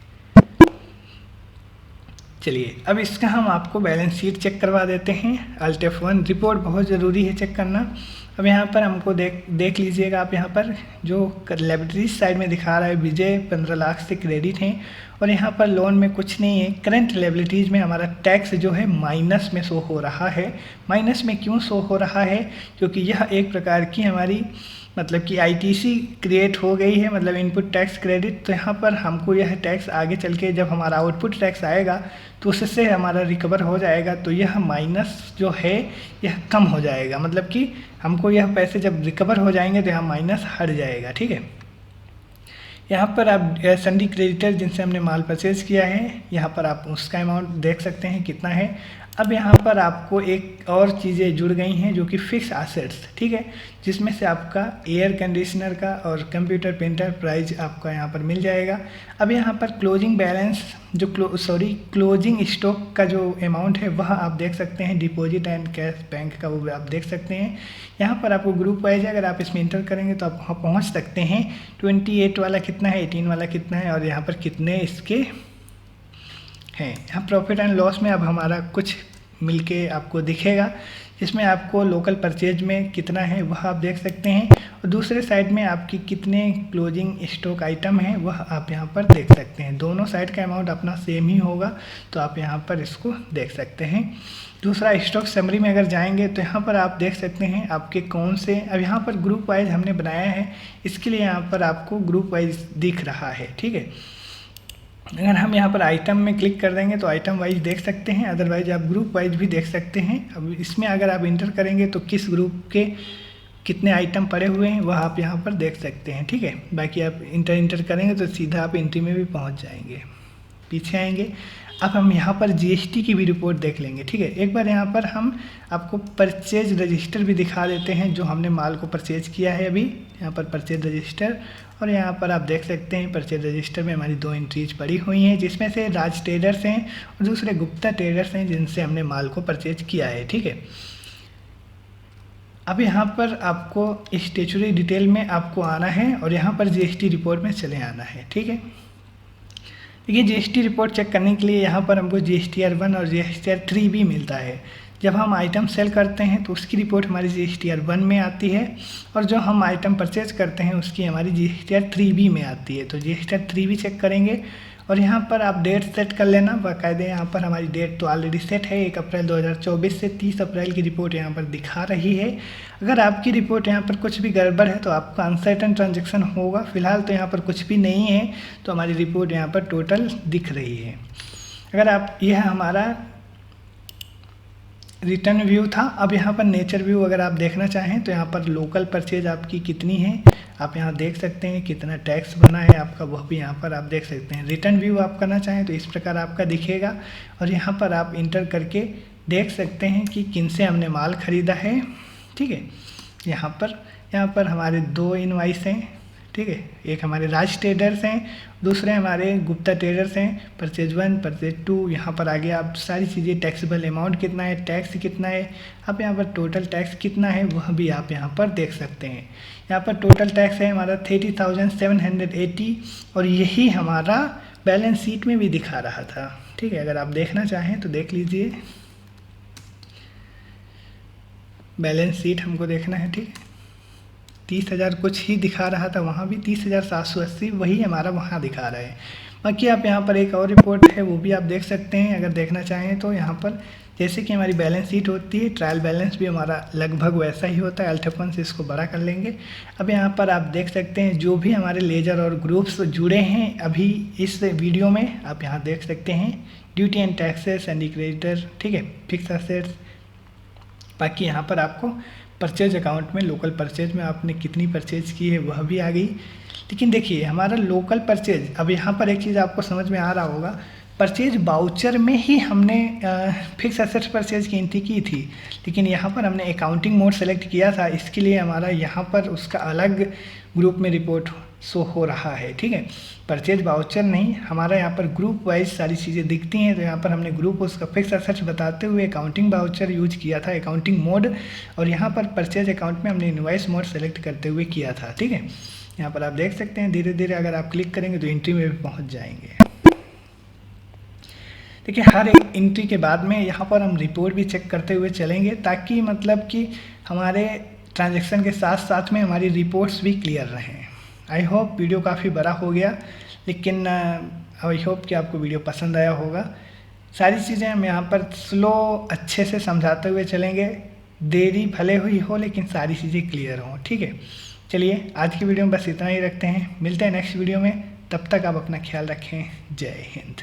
चलिए अब इसका हम आपको बैलेंस शीट चेक करवा देते हैं। Alt F1, रिपोर्ट बहुत ज़रूरी है चेक करना। अब यहाँ पर हमको देख लीजिएगा आप, यहाँ पर जो लाइबिलिटीज साइड में दिखा रहा है विजय 15 लाख से क्रेडिट हैं, और यहाँ पर लोन में कुछ नहीं है। करंट लाइबिलिटीज़ में हमारा टैक्स जो है माइनस में शो हो रहा है। माइनस में क्यों शो हो रहा है? क्योंकि यह एक प्रकार की हमारी मतलब कि आईटीसी क्रिएट हो गई है, मतलब इनपुट टैक्स क्रेडिट। तो यहाँ पर हमको यह टैक्स आगे चल के जब हमारा आउटपुट टैक्स आएगा तो उससे हमारा रिकवर हो जाएगा, तो यह माइनस जो है यह कम हो जाएगा। मतलब कि हमको यह पैसे जब रिकवर हो जाएंगे तो यहाँ माइनस हट जाएगा, ठीक है। यहाँ पर आप सन्डी क्रेडिटर जिनसे हमने माल परचेज किया है, यहाँ पर आप उसका अमाउंट देख सकते हैं कितना है। अब यहाँ पर आपको एक और चीज़ें जुड़ गई हैं जो कि फिक्स एसेट्स, ठीक है, जिसमें से आपका एयर कंडीशनर का और कंप्यूटर प्रिंटर प्राइस आपका यहाँ पर मिल जाएगा। अब यहाँ पर क्लोजिंग बैलेंस जो क्लोजिंग स्टॉक का जो अमाउंट है वह आप देख सकते हैं, डिपॉजिट एंड कैश बैंक का वो आप देख सकते हैं। यहाँ पर आपको ग्रुप वाइज अगर आप इसमें इंटर करेंगे तो आप वहाँ पहुँच सकते हैं। 28 वाला कितना है, 18 वाला कितना है, और यहाँ पर कितने इसके हैं। यहाँ प्रॉफिट एंड लॉस में अब हमारा कुछ मिलके आपको दिखेगा, जिसमें आपको लोकल परचेज में कितना है वह आप देख सकते हैं, और दूसरे साइड में आपकी कितने क्लोजिंग स्टॉक आइटम हैं वह आप यहाँ पर देख सकते हैं। दोनों साइड का अमाउंट अपना सेम ही होगा, तो आप यहाँ पर इसको देख सकते हैं। दूसरा स्टॉक समरी में अगर जाएंगे तो यहाँ पर आप देख सकते हैं आपके कौन से, अब यहाँ पर ग्रुप वाइज हमने बनाया है, इसके लिए यहाँ पर आपको ग्रुप वाइज दिख रहा है, ठीक है। अगर हम यहाँ पर आइटम में क्लिक कर देंगे तो आइटम वाइज देख सकते हैं, अदरवाइज आप ग्रुप वाइज भी देख सकते हैं। अब इसमें अगर आप इंटर करेंगे तो किस ग्रुप के कितने आइटम पड़े हुए हैं वह आप यहाँ पर देख सकते हैं, ठीक है। बाकी आप इंटर करेंगे तो सीधा आप एंट्री में भी पहुँच जाएंगे। पीछे आएंगे, अब हम यहाँ पर जीएसटी की भी रिपोर्ट देख लेंगे, ठीक है। एक बार यहाँ पर हम आपको परचेज रजिस्टर भी दिखा देते हैं, जो हमने माल को परचेज किया है अभी। यहाँ पर परचेज रजिस्टर, और यहाँ पर आप देख सकते हैं परचेज रजिस्टर में हमारी 2 एंट्रीज पड़ी हुई हैं, जिसमें से राज ट्रेडर्स हैं और दूसरे गुप्ता ट्रेडर्स हैं, जिनसे हमने माल को परचेज किया है, ठीक है। अब यहाँ पर आपको स्टेचुरी डिटेल में आपको आना है और यहाँ पर जीएसटी रिपोर्ट में चले आना है, ठीक है। देखिए जीएसटी रिपोर्ट चेक करने के लिए यहाँ पर हमको GSTR 1 और GSTR 3 भी मिलता है। जब हम आइटम सेल करते हैं तो उसकी रिपोर्ट हमारी GSTR 1 में आती है, और जो हम आइटम परचेज करते हैं उसकी हमारी GSTR 3B में आती है। तो GSTR 3 भी चेक करेंगे, और यहाँ पर आप डेट सेट कर लेना बाकायदे। यहाँ पर हमारी डेट तो ऑलरेडी सेट है, 1 अप्रैल 2024 से 30 अप्रैल की रिपोर्ट यहाँ पर दिखा रही है। अगर आपकी रिपोर्ट यहाँ पर कुछ भी गड़बड़ है तो आपका अनसर्टेन ट्रांजैक्शन होगा। फिलहाल तो यहाँ पर कुछ भी नहीं है, तो हमारी रिपोर्ट यहाँ पर टोटल दिख रही है। अगर आप, यह हमारा रिटर्न व्यू था। अब यहाँ पर नेचर व्यू अगर आप देखना चाहें तो यहाँ पर लोकल परचेज आपकी कितनी है आप यहाँ देख सकते हैं, कितना टैक्स बना है आपका वह भी यहाँ पर आप देख सकते हैं। रिटर्न व्यू आप करना चाहें तो इस प्रकार आपका दिखेगा, और यहाँ पर आप इंटर करके देख सकते हैं कि किन से हमने माल ख़रीदा है, ठीक है। यहाँ पर हमारे 2 इनवाइस हैं, ठीक है। एक हमारे राज ट्रेडर्स हैं, दूसरे हमारे गुप्ता ट्रेडर्स हैं। परचेज 1, परचेज 2, यहाँ पर आगे आप सारी चीज़ें, टैक्सेबल अमाउंट कितना है, टैक्स कितना है, आप यहाँ पर टोटल टैक्स कितना है वह भी आप यहाँ पर देख सकते हैं। यहाँ पर टोटल टैक्स है हमारा 30,780, और यही हमारा बैलेंस शीट में भी दिखा रहा था, ठीक है। अगर आप देखना चाहें तो देख लीजिए, बैलेंस शीट हमको देखना है, ठीक है। 30,000 कुछ ही दिखा रहा था, वहाँ भी 30,780 वही हमारा वहाँ दिखा रहा है। बाकी आप यहाँ पर एक और रिपोर्ट है वो भी आप देख सकते हैं अगर देखना चाहें तो। यहाँ पर जैसे कि हमारी बैलेंस शीट होती है, ट्रायल बैलेंस भी हमारा लगभग वैसा ही होता है। अल्ट F1 से इसको बड़ा कर लेंगे। अब यहाँ पर आप देख सकते हैं जो भी हमारे लेजर और ग्रुप्स जुड़े हैं अभी इस वीडियो में, आप यहाँ देख सकते हैं duty and taxes and creditor, ठीक है, फिक्स असेट्स। बाकी यहाँ पर आपको परचेज अकाउंट में लोकल परचेज में आपने कितनी परचेज की है वह भी आ गई। लेकिन देखिए हमारा लोकल परचेज, अब यहाँ पर एक चीज़ आपको समझ में आ रहा होगा, परचेज बाउचर में ही हमने फिक्स एसेट्स परचेज की एंट्री की थी, लेकिन यहाँ पर हमने अकाउंटिंग मोड सेलेक्ट किया था, इसके लिए हमारा यहाँ पर उसका अलग ग्रुप में रिपोर्ट शो हो रहा है, ठीक है। परचेज बाउचर नहीं, हमारा यहाँ पर ग्रुप वाइज सारी चीज़ें दिखती हैं, तो यहाँ पर हमने ग्रुप उसका फिक्स एसेट्स बताते हुए अकाउंटिंग बाउचर यूज किया था, अकाउंटिंग मोड, और यहाँ पर परचेज अकाउंट में हमने इनवॉइस मोड सेलेक्ट करते हुए किया था, ठीक है। यहाँ पर आप देख सकते हैं धीरे धीरे अगर आप क्लिक करेंगे तो एंट्री में भी पहुँच जाएंगे। देखिए हर एक एंट्री के बाद में यहाँ पर हम रिपोर्ट भी चेक करते हुए चलेंगे, ताकि मतलब कि हमारे ट्रांजैक्शन के साथ साथ में हमारी रिपोर्ट्स भी क्लियर रहें। आई होप वीडियो काफ़ी बड़ा हो गया, लेकिन आई होप कि आपको वीडियो पसंद आया होगा। सारी चीज़ें हम यहाँ पर स्लो अच्छे से समझाते हुए चलेंगे, देरी भले हुई हो लेकिन सारी चीज़ें क्लियर हों, ठीक है। चलिए आज की वीडियो में बस इतना ही रखते हैं, मिलते हैं नेक्स्ट वीडियो में, तब तक आप अपना ख्याल रखें। जय हिंद।